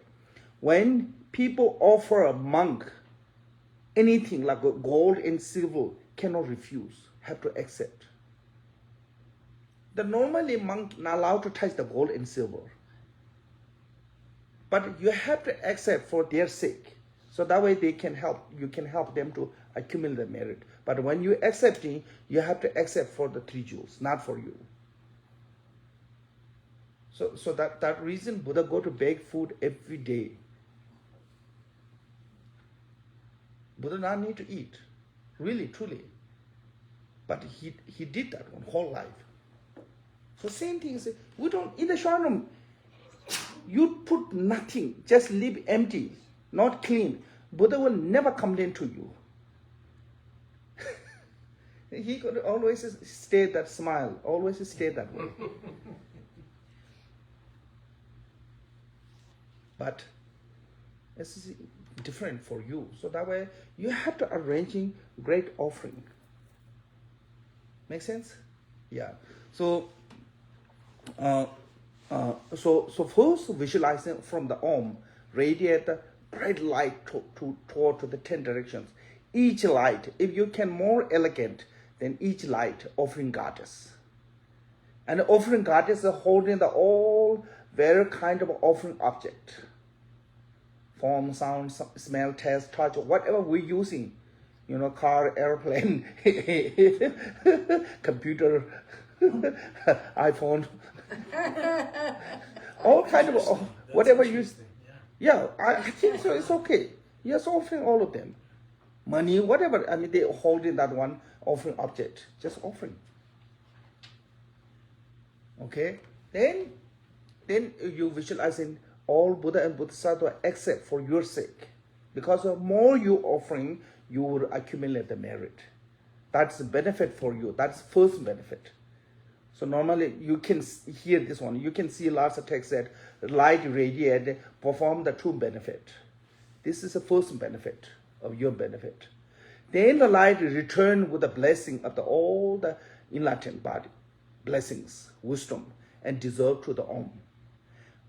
when people offer a monk anything like gold and silver, cannot refuse, have to accept. The normally monk not allowed to touch the gold and silver. But you have to accept for their sake. So that way they can help, you can help them to accumulate the merit. But when you're accepting, you have to accept for the 3 jewels, not for you. So that reason Buddha go to bake food every day. Buddha not need to eat, really, truly. But he did that one whole life. So same thing is, we don't, in the Sharanam, you put nothing, just live empty, not clean. Buddha will never complain to you. He could always stay that smile, always stay that way. But it's different for you. So that way, you have to arranging great offering. Make sense? Yeah. So first visualizing from the Om, radiate the bright light toward to the 10 directions. Each light, if you can more elegant than each light, offering goddess. And the offering goddess is holding the all very kind of offering object. Form, sound, smell, taste, touch, whatever we're using. Car, airplane, computer, iPhone. All kind of, whatever you... Yeah, I think so, it's okay. Yes, offering all of them. Money, whatever, I mean, they holding that one offering object, just offering. Okay? Then you visualizing all Buddha and Bodhisattva accept for your sake. Because the more you offering, you will accumulate the merit. That's the benefit for you. That's first benefit. So normally you can hear this one. You can see lots of text that light radiate perform the true benefit. This is the first benefit of your benefit. Then the light return with the blessing of all the enlightened body, blessings, wisdom, and deserve to the Om.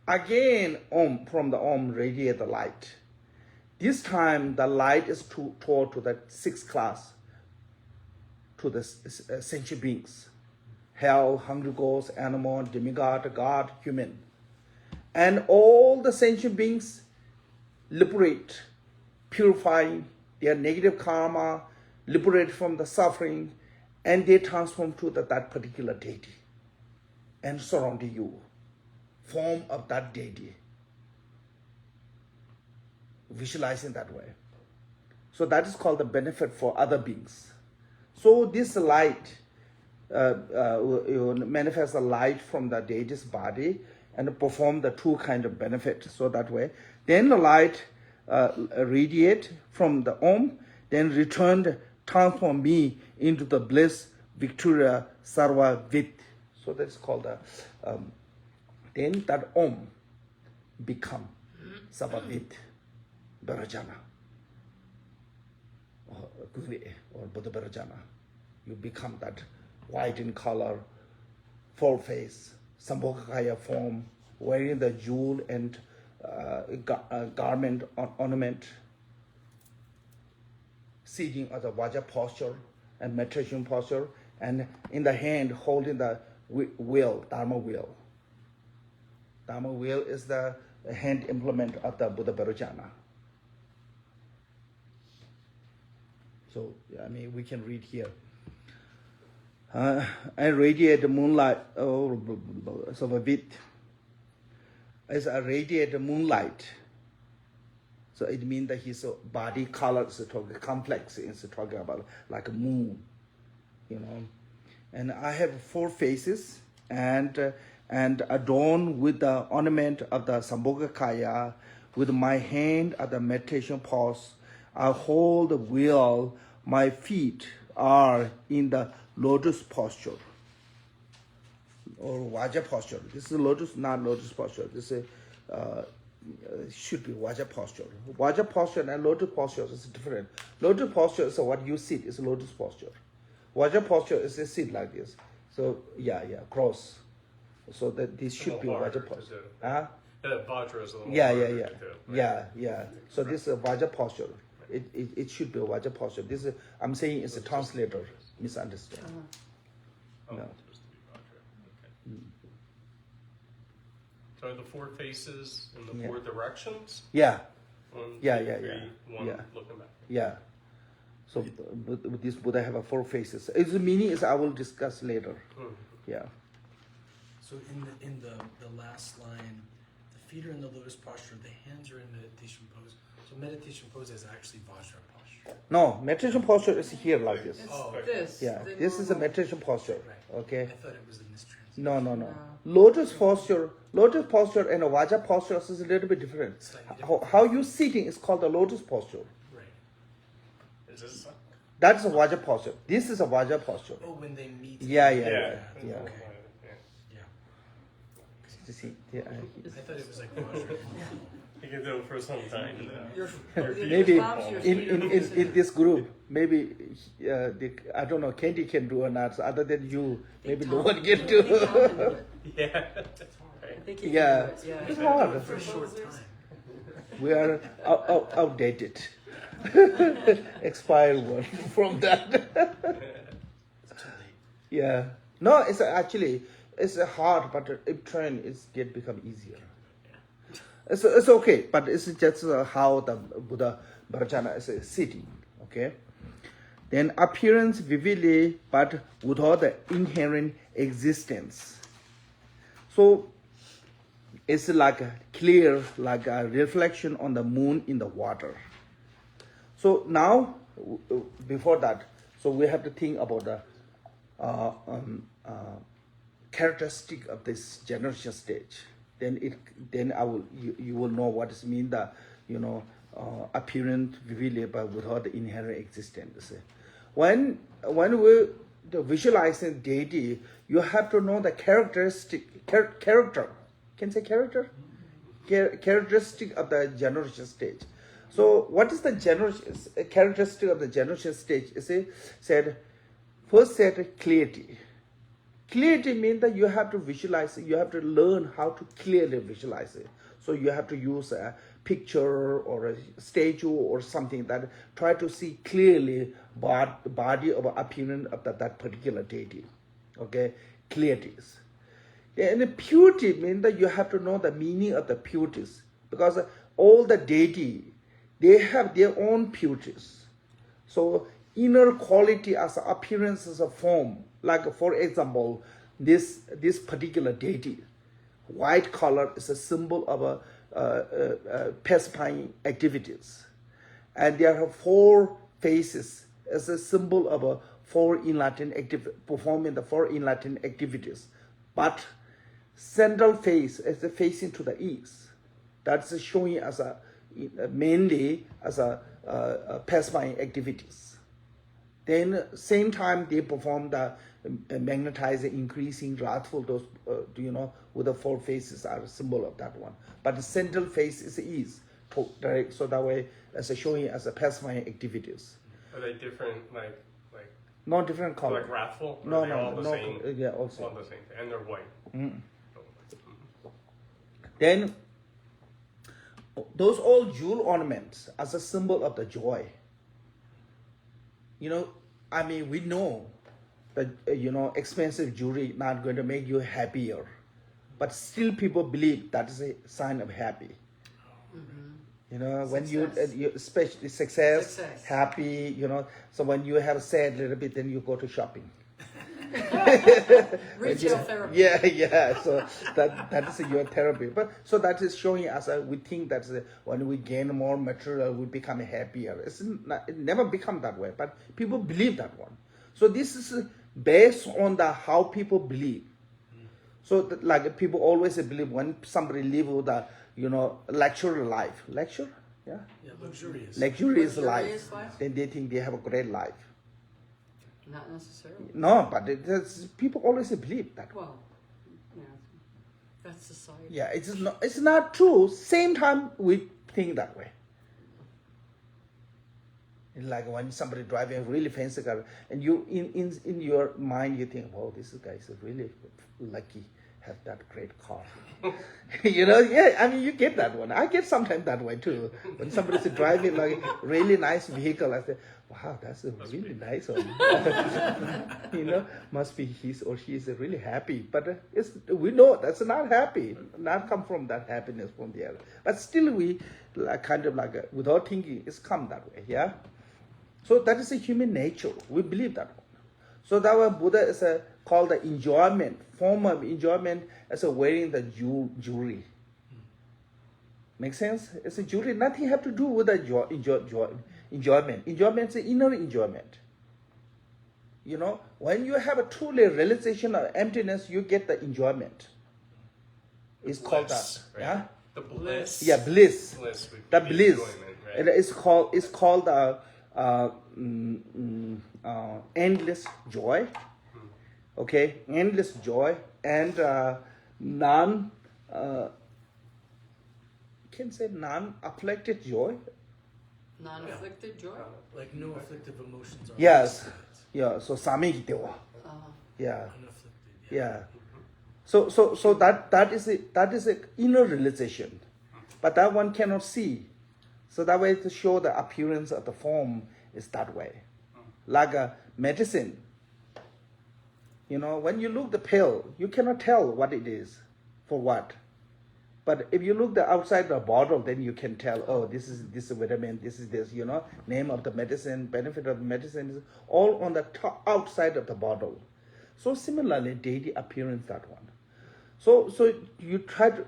Again, Om, from the Om radiate the light. This time the light is toward to the 6th class, to the sentient beings. Hell, hungry ghosts, animal, demigod, God, human. And all the sentient beings liberate, purifying their negative karma, liberate from the suffering, and they transform to that particular deity and surrounding you, form of that deity. visualizing that way. So that is called the benefit for other beings. So this light manifests the light from the deity's body and perform the two kind of benefit. So that way, then the light radiate from the Om, then returned, transform me into the bliss, Victoria, Sarwabid. So that's called the, then that Om become Sarwabid Vairochana, or Buddha Vairochana. You become that white in color, full face, Sambhogakaya form, wearing the jewel and garment ornament, sitting at the Vaja posture and meditation posture, and in the hand holding the wheel, Dharma wheel. Dharma wheel is the hand implement of the Buddha Vairochana. So, I mean, we can read here. I radiate the moonlight, so a bit. As I radiate the moonlight, so it means that his body color is complex. It's talking about like a moon, you know. And I have 4 faces and adorned with the ornament of the Sambhogakaya, with my hand at the meditation pose. I hold the wheel. My feet are in the lotus posture or Vaja posture. This is lotus, not lotus posture. This is should be Vaja posture. Vaja posture and lotus posture is different. Lotus posture is what you sit, is lotus posture. Vaja posture is a sit like this. So cross. So that this should be Vaja posture. The Vajra is a little Yeah. harder to do, right? So this is Vaja posture. It should be a Vaja posture. This is, I'm saying it's a translator misunderstand. Oh, No. it's supposed to be Vajra. Okay. So are the 4 faces in the 4 directions? Yeah. 1, 2, Yeah. 3, 1 Yeah. looking back. Yeah. So with this Buddha have 4 faces. Its meaning is I will discuss later. Yeah. So in the last line, the feet are in the lotus posture, the hands are in meditation pose. So meditation pose is actually Vajra posture. No, meditation posture is here like this. It's Oh, this. Yeah, the this is a normal- meditation posture. Right. Okay. I thought it was in this translation. No. Lotus posture and a Vaja posture is a little bit different. Slightly different. How you sitting is called the lotus posture. Right. Is this? That's a Vaja posture. This is a Vaja posture. Oh, when they meet. Yeah. Okay. Yeah. Yeah. You see, yeah, I thought it was like Vajra. You can do it for some time. Your maybe thumbs, your feet are in facing- this group, maybe I don't know, Candy can do or not. So other than you, maybe no one can do. Yeah. I think he Yeah. can do it. It's Yeah. hard. For a short time. We are outdated, expired one from that. It's too late. Yeah. No, it's actually it's hard, but if train is become easier. It's okay, but it's just how the Buddha Vairochana is sitting. Okay. Then appearance vividly, but without the inherent existence. So it's like a clear, like a reflection on the moon in the water. So now, before that, so we have to think about the characteristic of this generation stage. Then you will know what it means that apparent vividly but without the inherent existence. When we visualizing deity, you have to know the characteristic character. Can you say character? Characteristic of the generation stage. So what is the characteristic of the generation stage? First said clarity. Clarity means that you have to visualize it. You have to learn how to clearly visualize it. So you have to use a picture or a statue or something that try to see clearly the body or appearance of that particular deity. Okay, clarities. And the purity means that you have to know the meaning of the purities, because all the deity, they have their own purities. So inner quality as appearances of form, like for example, this particular deity, white color is a symbol of pacifying activities. And there are 4 phases as a symbol of a 4 enlightened performing the 4 enlightened activities. But central phase is the facing to the east. That's showing as a mainly as a pacifying activities. Then same time they perform the magnetizing, increasing, wrathful. Those with the 4 phases are a symbol of that one. But the central phase is east. So that way as a showing as a pacifying activities. Are they different, like Not different color. like wrathful? Or No, are they all the no, same? yeah, also. All the same, and they're white. Then those all jewel ornaments as a symbol of the joy. We know that expensive jewelry not going to make you happier, but still people believe that is a sign of happy. When you especially success, happy, so when you have sad a little bit, then you go to shopping. Retail therapy. Yeah. So that is your therapy. But so that is showing us we think that when we gain more material, we become happier. It never become that way, but people believe that one. So this is based on how people believe. So people always believe when somebody live with a luxury life, luxurious life, then they think they have a great life. Not necessarily. No, but people always believe that. Well, yeah, that's society. Yeah, it's not true. Same time we think that way. It's like when somebody driving a really fancy car, and you in your mind you think, "Wow, this guy is really lucky, have that great car." You get that one. I get sometimes that way too. When somebody's driving like really nice vehicle, I say, "Wow, that's a really nice one." Must be he or she is really happy. But we know that's not happy. Not come from that happiness from the other. But still, we without thinking, it's come that way. Yeah. So that is a human nature. We believe that one. So that way Buddha is called the enjoyment, form of enjoyment as wearing the jewelry. Make sense? It's a jewelry. Nothing have to do with the enjoyment. Enjoyment is inner enjoyment. When you have a truly realization of emptiness, you get the enjoyment. It's called that. Right? Yeah? The bliss. Yeah, bliss. Would The be bliss. enjoyment, right? It's called endless joy. Okay, endless joy and non-afflicted joy. Non-afflicted joy? Like no afflictive emotions are Yes. Yeah. So sami dewa. Yeah. unafflicted. Yeah. So that is a inner realization, but that one cannot see. So that way to show the appearance of the form is that way, like a medicine. When you look the pill, you cannot tell what it is, for what. But if you look the outside the bottle, then you can tell. Oh, this is this vitamin. This is this. Name of the medicine, benefit of the medicine is all on the outside of the bottle. So similarly, deity appearance that one. So you try to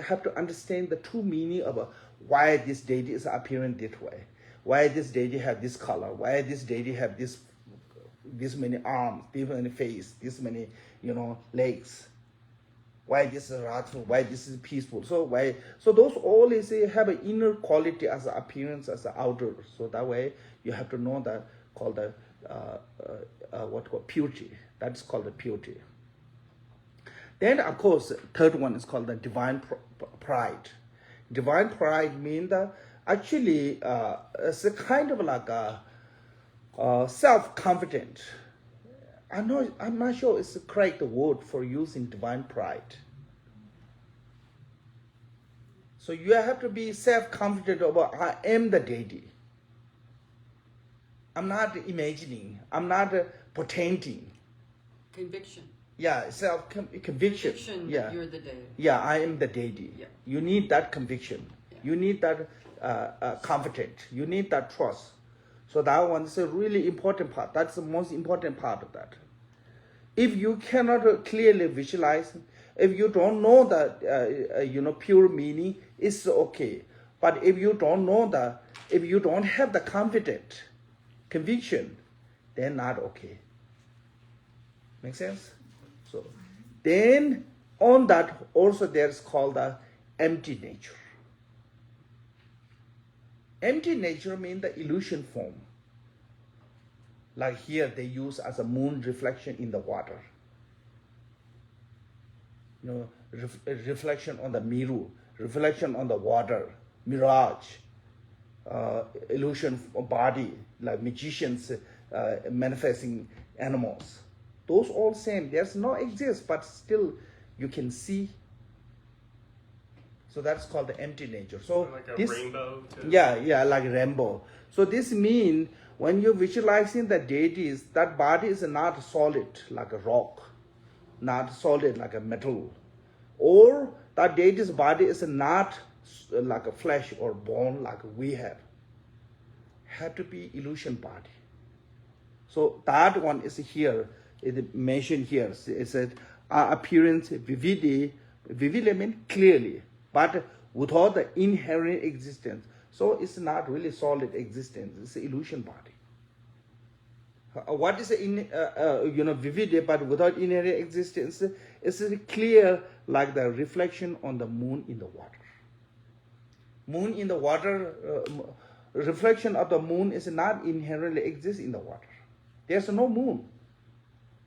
have to understand the true meaning of why this deity is appearing this way, why this deity have this color, why this deity have this many arms, this many face, this many legs, why this is wrathful, why this is peaceful. So those all is have an inner quality as an appearance, as an outer. So that way you have to know that called the what called purity. That's called the purity. Then of course third one is called the divine pride. Divine pride means that actually it's a kind of like a self-confident. I'm not sure it's the correct word for using divine pride. So you have to be self-confident about I am the deity. I'm not imagining. I'm not pretending. Conviction. Yeah, conviction. Yeah. That you're the deity. Yeah, I am the deity. Yeah. You need that conviction. Yeah. You need that confidence. You need that trust. So that one is a really important part. That's the most important part of that. If you cannot clearly visualize, If you don't know the pure meaning, it's okay. But if you don't know if you don't have the confident conviction, then not okay. Make sense? So then on that also there's called the empty nature. Empty nature means the illusion form. Like here they use as a moon reflection in the water. Reflection on the mirror, reflection on the water, mirage, illusion of body, like magicians manifesting animals. Those all same. There's no exist, but still you can see. So that's called the empty nature. So like a this, rainbow too. yeah, like rainbow. So this means when you're visualizing the deities, that body is not solid like a rock, not solid like a metal, or that deity's body is not like a flesh or bone like we have. Had to be illusion body. So that one is here. It mentioned here. It said appearance vivide. Vivide means clearly, but without the inherent existence. So it's not really solid existence. It's an illusion body. What is vivide, but without inherent existence? It's clear like the reflection on the moon in the water. Moon in the water, reflection of the moon is not inherently exist in the water. There's no moon,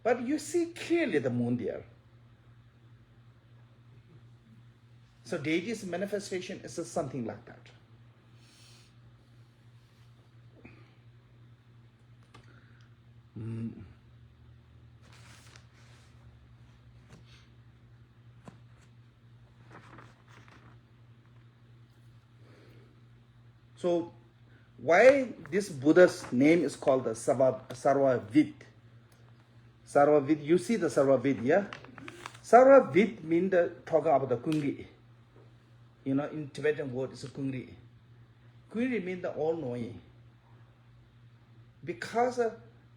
but you see clearly the moon there. So deity's manifestation is something like that. So why this Buddha's name is called the Sarwabid? Sarwabid, you see the Sarwabid, yeah? Sarwabid means talking about the Kunrig. In Tibetan word it's a Kunrig. Kunrig means the all-knowing. Because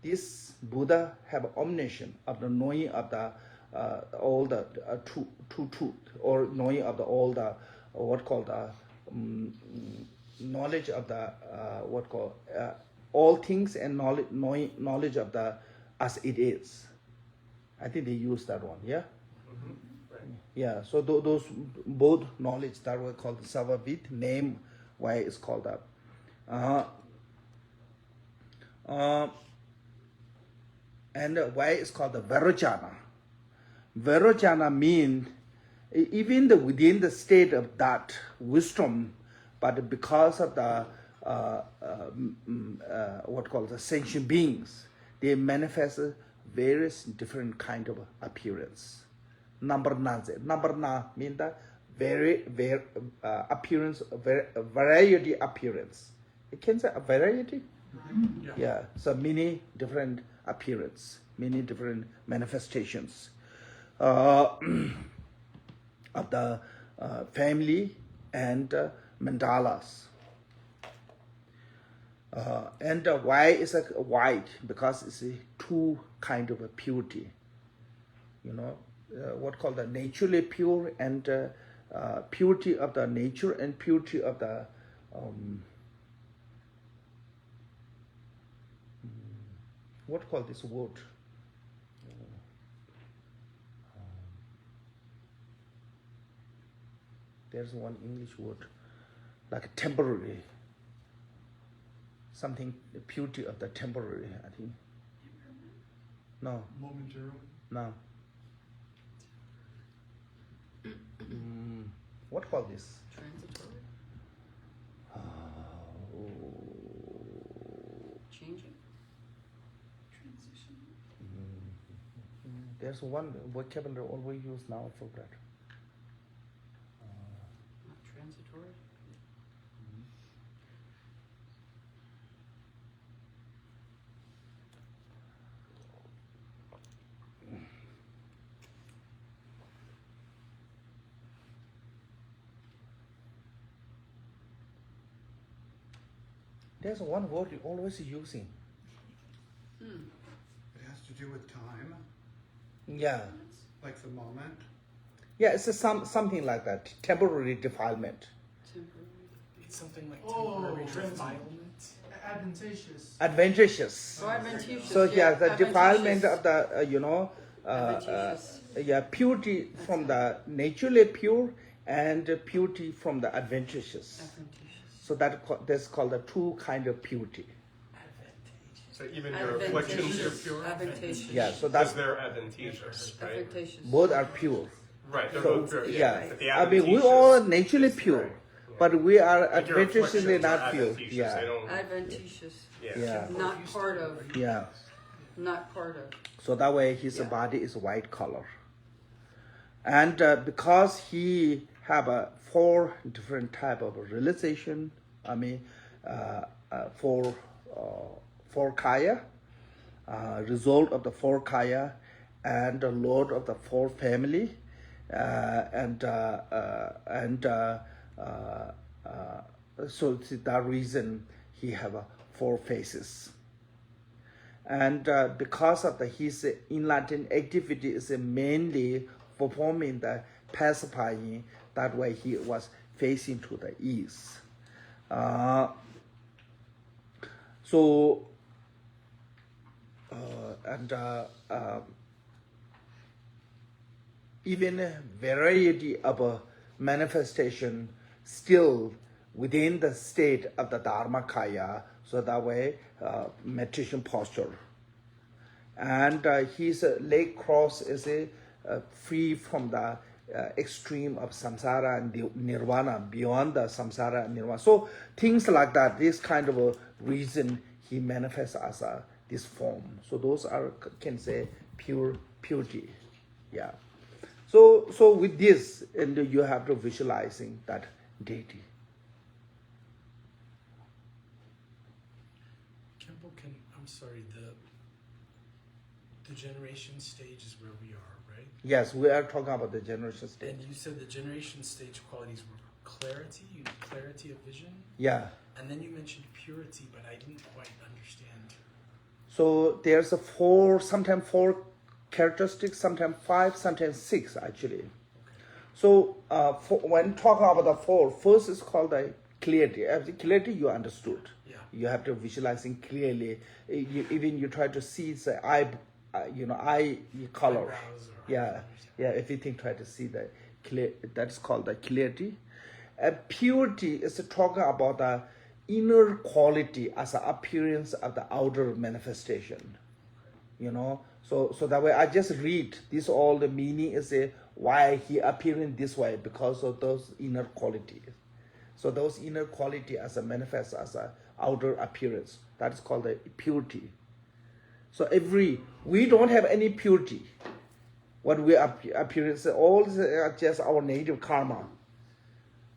this Buddha have omniscience of the knowing of the all the true truth, or knowing of the all the what called the knowledge of the all things, and knowledge of the as it is. I think they use that one, yeah. Right. Yeah. So those both knowledge that were called the Sarwabid, name why it's called that. And why it's called the Vairochana. Vairochana means even within the state of that wisdom, but because of the what called the sentient beings, they manifest various different kind of appearance. Number na means the appearance, variety appearance. It can say a variety. Yeah. So many different appearance, many different manifestations of the family and mandalas. And why is it white? Because it's two kind of a purity. What called the naturally pure, and purity of the nature and purity of the what called this word? There's one English word, like temporary. Something, the purity of the temporary, I think. No. Momentarily. No. What called this? Transitory? Changing? Transition. There's one vocabulary always used now for that. Not transitory? There's one word you're always using. It has to do with time, Yeah. like the moment. Yeah, it's something like that. Temporary defilement. It's something like Oh, temporary Tenzin. defilement. Advantageous. Adventitious. Oh, adventitious. So yeah, the defilement of Adventitious. the Adventitious. purity from the naturally pure and purity from the adventitious. Adventitious. So that's called the two kind of purity. So even your afflictions are pure? Adventitious. Yeah, so Because that's they're advantageous, right? Adventitious. both are pure. Right, they're So both pure. yeah, But the I mean we adventitious all naturally is- pure, right, yeah. but we are Like your adventitiously afflictions are not pure. adventitious, Yeah, They don't, Adventitious. yeah, Not part of. yeah. Not part of. So that way his Yeah. body is white color. And because he have a 4 different type of realization, I mean, four kaya, result of the 4 kaya, and the lord of the 4 family, so it's that reason he have 4 faces. And because of his enlightened activity is mainly performing the pacifying, that way he was facing to the east. Even a variety of manifestation still within the state of the Dharmakaya, so that way meditation posture. And his leg cross is free from the extreme of samsara and nirvana, beyond the samsara and nirvana. So things like that, this kind of a reason he manifests as this form. So those are, can say, purity. Yeah. So with this, and you have to visualizing that deity. Khenpo, I'm sorry, the generation stage is where we are, right? Yes, we are talking about the generation stage. And you said the generation stage qualities were clarity of vision? Yeah. And then you mentioned purity, but I didn't quite understand. So there's sometimes 4 characteristics, sometimes 5, sometimes 6 actually. So when talking about the 4, first is called the clarity. Clarity you understood. Yeah. You have to visualizing clearly. Even you try to see the eye color. Eyebrows or Yeah, yeah. Everything try to see the clear. That's called the clarity. Purity is talking about the inner quality as an appearance of the outer manifestation. So that way I just read this. All the meaning is why he appearing this way, because of those inner qualities. So those inner quality as a manifest as a outer appearance, that is called the purity. So we don't have any purity. What we appearance, all are just our native karma.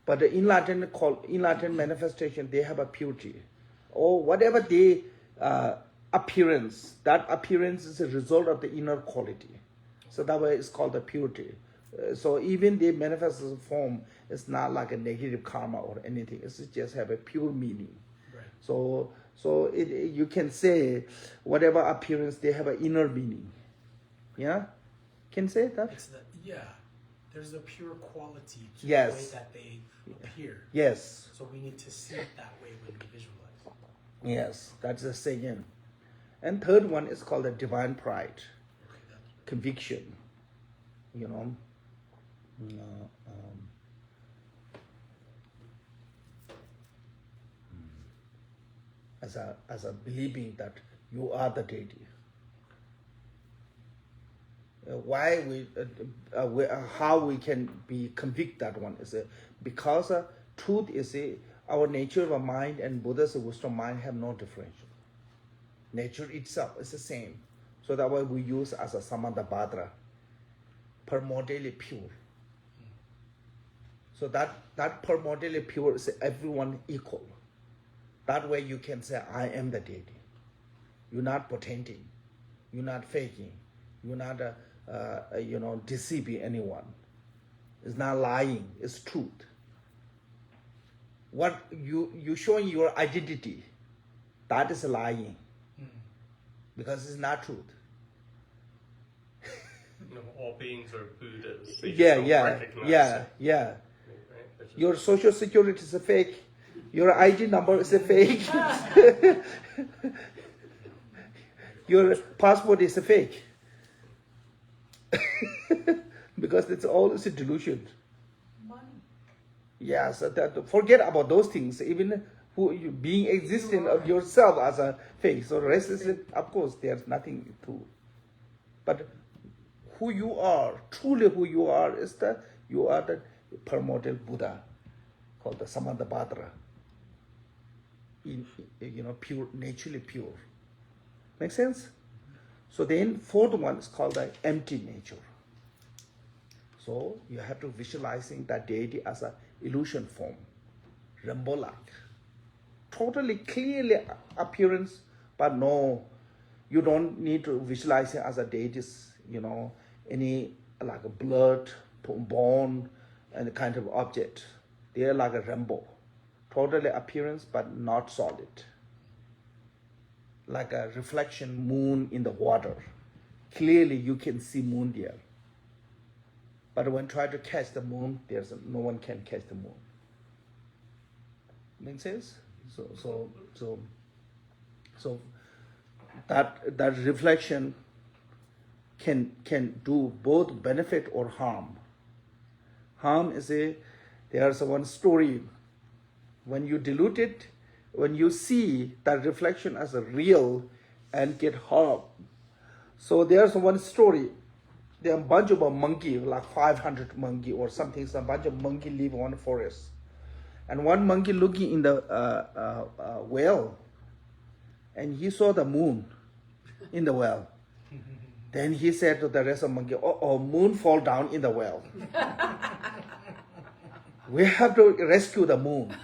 But the enlightened manifestation, they have a purity. Or whatever they appearance, that appearance is a result of the inner quality. So that way it's called the purity. So even the manifest form is not like a negative karma or anything. It's just have a pure meaning. Right. So you can say whatever appearance, they have an inner meaning. Yeah? Can say that? There's a pure quality to Yes. the way that they appear. Yes. So we need to see it that way when we visualize. Yes, that's the second. And third one is called the divine pride, conviction. As a believing that you are the deity. How we can be convict that one is because truth is our nature of mind and Buddha's wisdom mind have no differential. Nature itself is the same. So that way we use as a samadabhadra, primordially pure. So that primordially pure is everyone equal. That way you can say, I am the deity. You're not pretending. You're not faking. You're not deceiving anyone. It's not lying. It's truth. What you showing your identity, that is lying. Because it's not truth. all beings are Buddhas. They just Yeah, don't yeah, recognize yeah, it, yeah. right? Which is- Your social security is a fake. Your ID number is a fake. Your passport is a fake. Because it's all is a delusion. Money. Yes, forget about those things. Even who you being existing of yourself as a fake. So rest is, of course, there's nothing to. But who you are, truly who you are, is that you are the primordial Buddha, called the Samantabhadra. Pure, naturally pure. Make sense? So then, fourth one is called the empty nature. So you have to visualizing that deity as an illusion form, Rainbow-like. Totally clearly appearance, but no, you don't need to visualize it as a deity, any like a blood, bone, and kind of object. They are like a rainbow. Totally appearance, but not solid. Like a reflection moon in the water. Clearly you can see moon there. But when try to catch the moon, no one can catch the moon. Make sense? So that reflection can do both benefit or harm. Harm is there's one story. When you dilute it, when you see that reflection as a real and get harm. So there's one story. There are a bunch of monkey, like 500 monkey or something. So a bunch of monkey live on forest. And one monkey looking in the well, and he saw the moon in the well. Then he said to the rest of the monkey, oh, moon fall down in the well. We have to rescue the moon.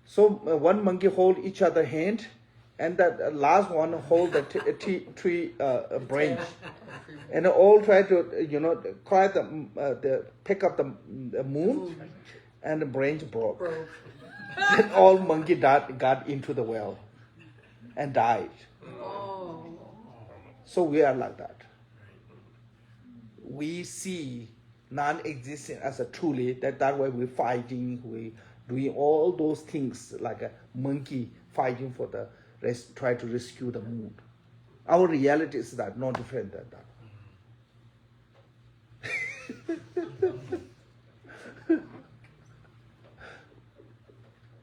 So one monkey hold each other hand, and that last one hold the tree branch, and all try to pick up the moon, and the branch broke. And all monkey got into the well, and died. Oh. So we are like that. We see non-existent as a truly, that way we're fighting, we doing all those things like a monkey fighting for the try to rescue the moon. Our reality is that, no different than that.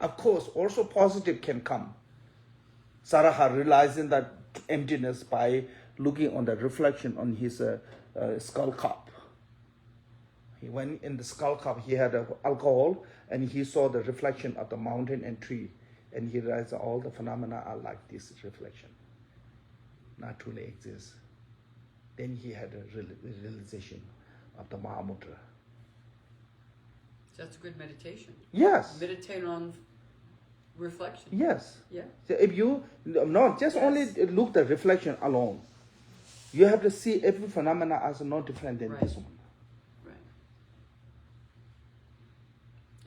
Of course, also positive can come. Saraha realizing that emptiness by looking on the reflection on his skull cup. He went in the skull cup, he had alcohol, and he saw the reflection of the mountain and tree. And he realized all the phenomena are like this reflection, not truly exist. Then he had a realization of the Mahamudra. That's a good meditation. Yes. Meditate on reflection. Yes. Yeah. So if you not just only look the reflection alone, you have to see every phenomena as not different than this one. Right.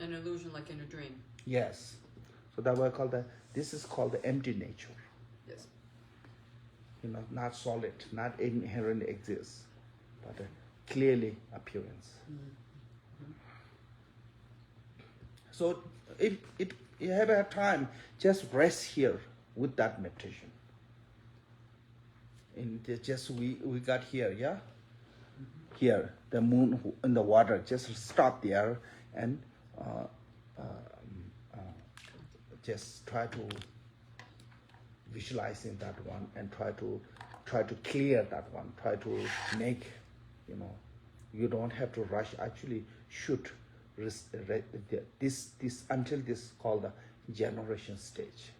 An illusion like in a dream. Yes. So that way this is called the empty nature. Yes. Not solid, not inherently exists, but clearly appearance. Mm-hmm. So if you have a time, just rest here with that meditation. And just we got here, yeah? Here, the moon in the water, just stop there and just try to visualizing that one and try to clear that one. Try to make, you don't have to rush. Actually, should this until this called the generation stage.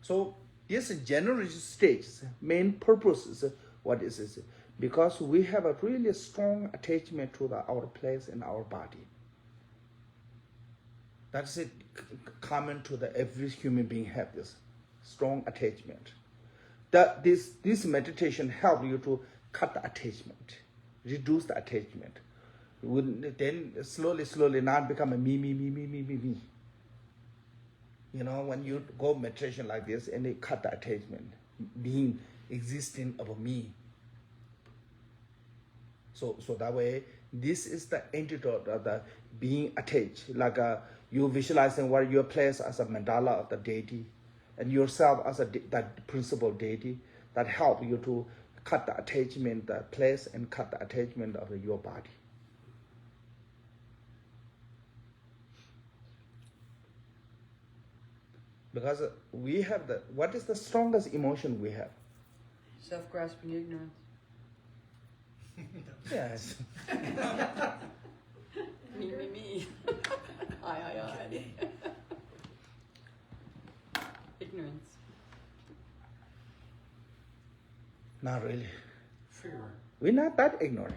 So this generation stage main purpose is what is it? Because we have a really strong attachment to our place in our body. That's it. Common to every human being have this strong attachment. That this meditation help you to cut the attachment, reduce the attachment. Then slowly not become a me. When you go meditation like this and you cut the attachment, being existing of me. So that way, this is the antidote of the being attached. Like you visualizing what you place as a mandala of the deity, and yourself as that principal deity that help you to cut the attachment, the place, and cut the attachment of your body. Because we have what is the strongest emotion we have? Self-grasping ignorance. Yes. Me. I. Ignorance. Not really. Fear. We're not that ignorant.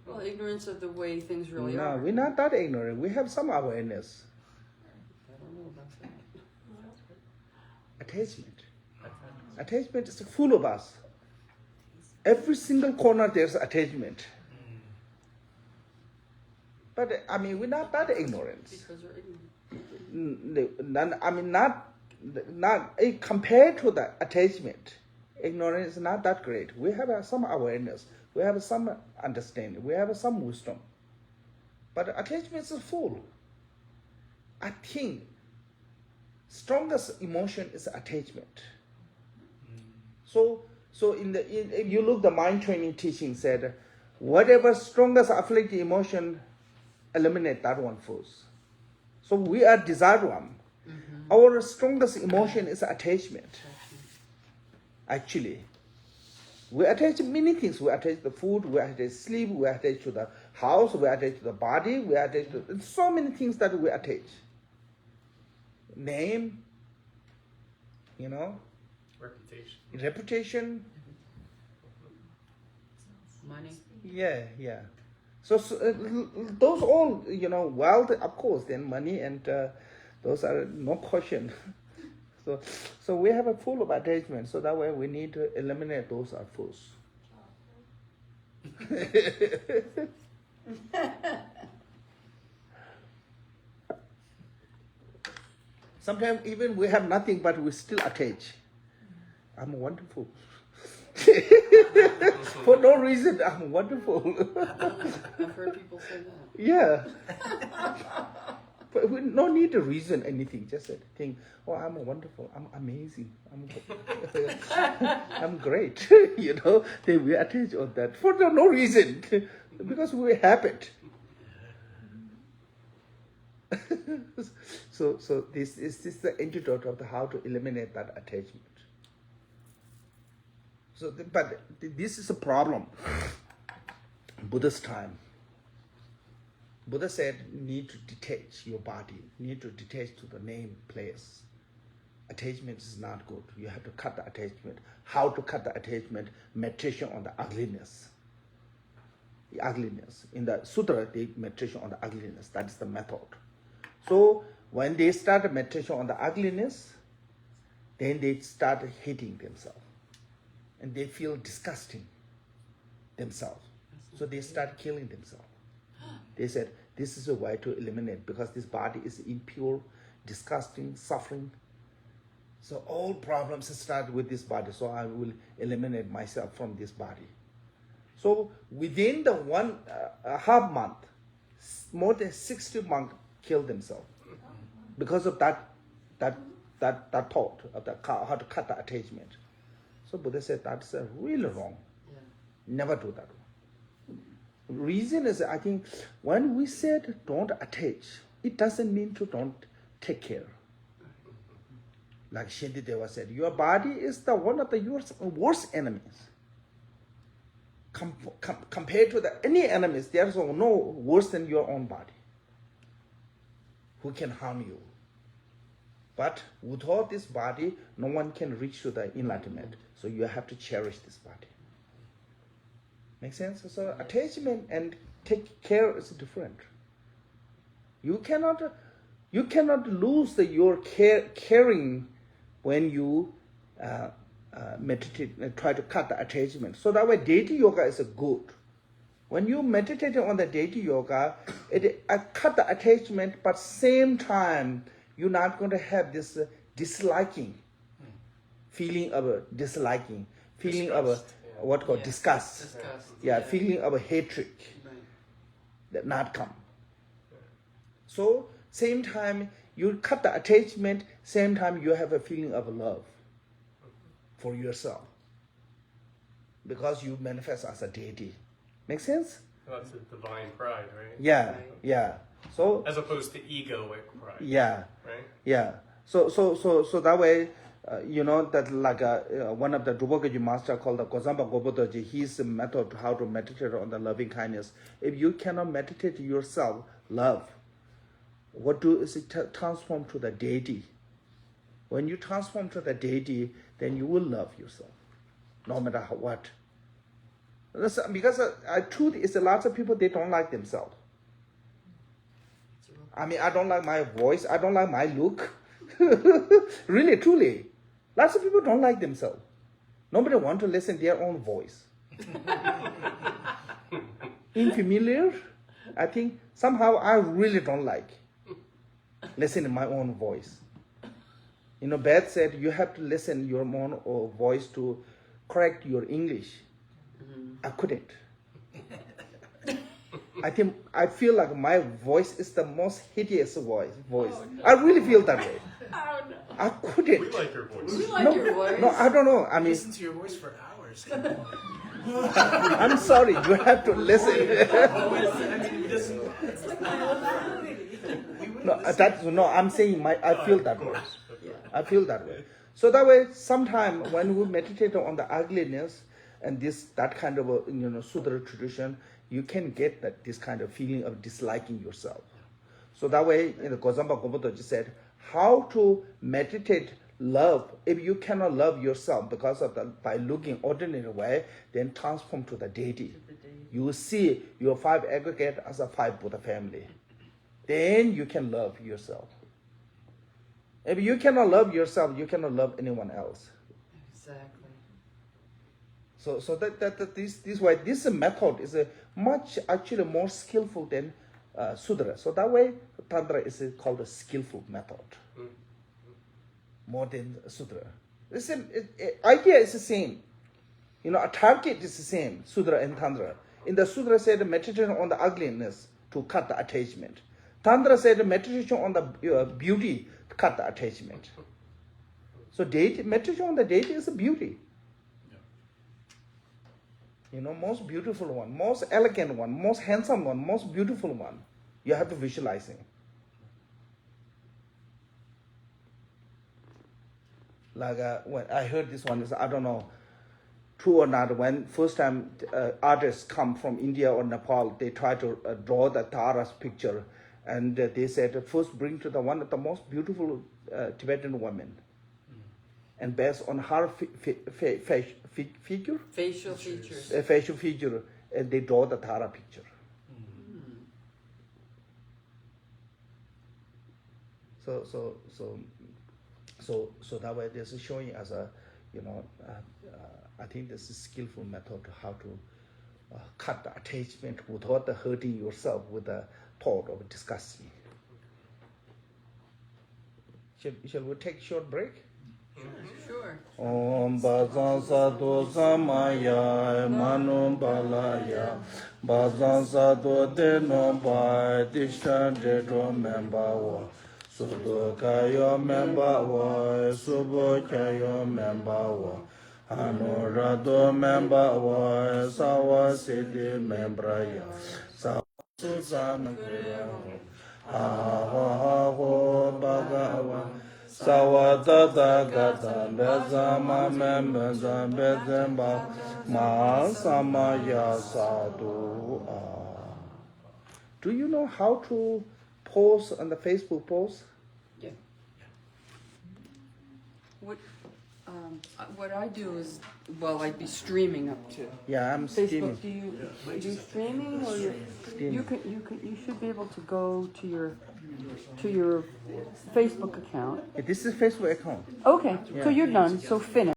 Well, ignorance of the way things really No, are. we're not that ignorant. We have some awareness. I don't know about that. Attachment. Attachment is full of us. Every single corner there's attachment. But I mean, we're not that ignorant. Because we're ignorant. Not compared to the attachment. Ignorance is not that great. We have some awareness. We have some understanding. We have some wisdom. But attachment is full. I think strongest emotion is attachment. So if you look, the mind training teaching said, whatever strongest afflicting emotion, eliminate that one first. So we are desire one. Our strongest emotion is attachment. Actually, we attach many things. We attach the food, we attach sleep, we attach to the house, we attach to the body, we attach to so many things that we attach. Name, reputation. Money. Yeah. So those all, wealth, of course, then money, and those are no question. So we have a full of attachment. So that way we need to eliminate those at first. Sometimes even we have nothing, but we still attach. I'm wonderful. For no reason, I'm wonderful. I've heard people say that. Yeah. But we no need to reason anything. Just think, oh, I'm wonderful. I'm amazing. I'm great. Then we attach on that for no reason, because we habit. So this is the antidote of how to eliminate that attachment. But this is a problem. Buddha's time. Buddha said, need to detach your body, need to detach to the name, place. Attachment is not good. You have to cut the attachment. How to cut the attachment? Meditation on the ugliness. The ugliness. In the sutra, they meditation on the ugliness. That is the method. So when they start meditation on the ugliness, then they start hating themselves. And they feel disgusting themselves. So they start killing themselves. They said, this is a way to eliminate, because this body is impure, disgusting, suffering. So all problems start with this body. So I will eliminate myself from this body. So within the half month, more than 60 monks killed themselves because of that thought of how to cut the attachment. So Buddha said that's really wrong. Yeah. Never do that. Reason is, I think, when we said don't attach, it doesn't mean to don't take care. Like Shantideva said, your body is one of your worst enemies. Compared to any enemies, there's no worse than your own body who can harm you. But without this body, no one can reach to the enlightenment. So you have to cherish this body. Make sense? So attachment and take care is different. You cannot lose your caring when you meditate and try to cut the attachment. So that way, deity yoga is good. When you meditate on the deity yoga, it cut the attachment, but same time you're not going to have this disliking feeling of disliking, feeling of what called disgust. Yeah, feeling of hatred that not come. So same time you cut the attachment, same time you have a feeling of love for yourself because you manifest as a deity. Make sense? Well, that's a divine pride, right? Yeah, yeah. So As opposed to egoic pride. yeah, Right? yeah. So that way, that like one of the Drupageji master called the Gozamba Gobodoji, his method how to meditate on the loving kindness. If you cannot meditate yourself, love, what do is it transform to the deity? When you transform to the deity, then you will love yourself, no matter what. Because truth is a lot of people, they don't like themselves. I mean, I don't like my voice. I don't like my look. Really, truly. Lots of people don't like themselves. Nobody wants to listen to their own voice. Unfamiliar, I think somehow I really don't like listening to my own voice. Beth said you have to listen your own voice to correct your English. I couldn't. I feel like my voice is the most hideous voice. Oh, no. I really feel that way. Oh, no. I couldn't. We like your voice. We like your voice. No, I don't know. I mean, Listen to your voice for hours. I'm sorry. You have to listen. No, I'm saying I feel that way. I feel that way. So that way, sometime when we meditate on the ugliness and that kind of Sutra tradition, you can get this kind of feeling of disliking yourself. So that way, Gozamba Gobodoji said, how to meditate love. If you cannot love yourself by looking ordinary way, then transform to the deity. You will see your 5 aggregate as a 5 Buddha family. Then you can love yourself. If you cannot love yourself, you cannot love anyone else. Exactly. So this way, this method is actually more skillful than Sutra. So that way, Tantra is called a skillful method, more than Sutra. Idea is the same. A target is the same, Sutra and Tantra. In the Sutra said meditation on the ugliness to cut the attachment. Tantra said meditation on the beauty to cut the attachment. So meditation on the deity is a beauty. Most beautiful one, most elegant one, most handsome one, most beautiful one. You have to visualize it. Like when I heard this one, I don't know, true or not, when first time artists come from India or Nepal, they try to draw the Tara's picture. And they said, first bring to the one of the most beautiful Tibetan women. And based on her figure? Facial features. Facial feature, and they draw the Tara picture. So that way this is showing as I think this is skillful method how to cut the attachment without hurting yourself with the thought of disgusting. Shall we take a short break? Sure. Om Bazan Sado Samaya Manum Balaya Bazan Sado Deno Bai Dishan Dedo Membawa Sudo Kayo Membawa Subo Kayo Membawa Anurado Membawa Sawa Sidi Membraya Sawa Susan Aho Bagawa Sawadada gata bezama membeza bezemba ma samaya sadhu. Do you know how to post on the Facebook post? Yeah. What I do is, I'd be streaming up to Yeah, I'm streaming. Facebook. Do you streaming or you should be able to go to your Facebook account. This is Facebook account. Okay, so you're done. So finish.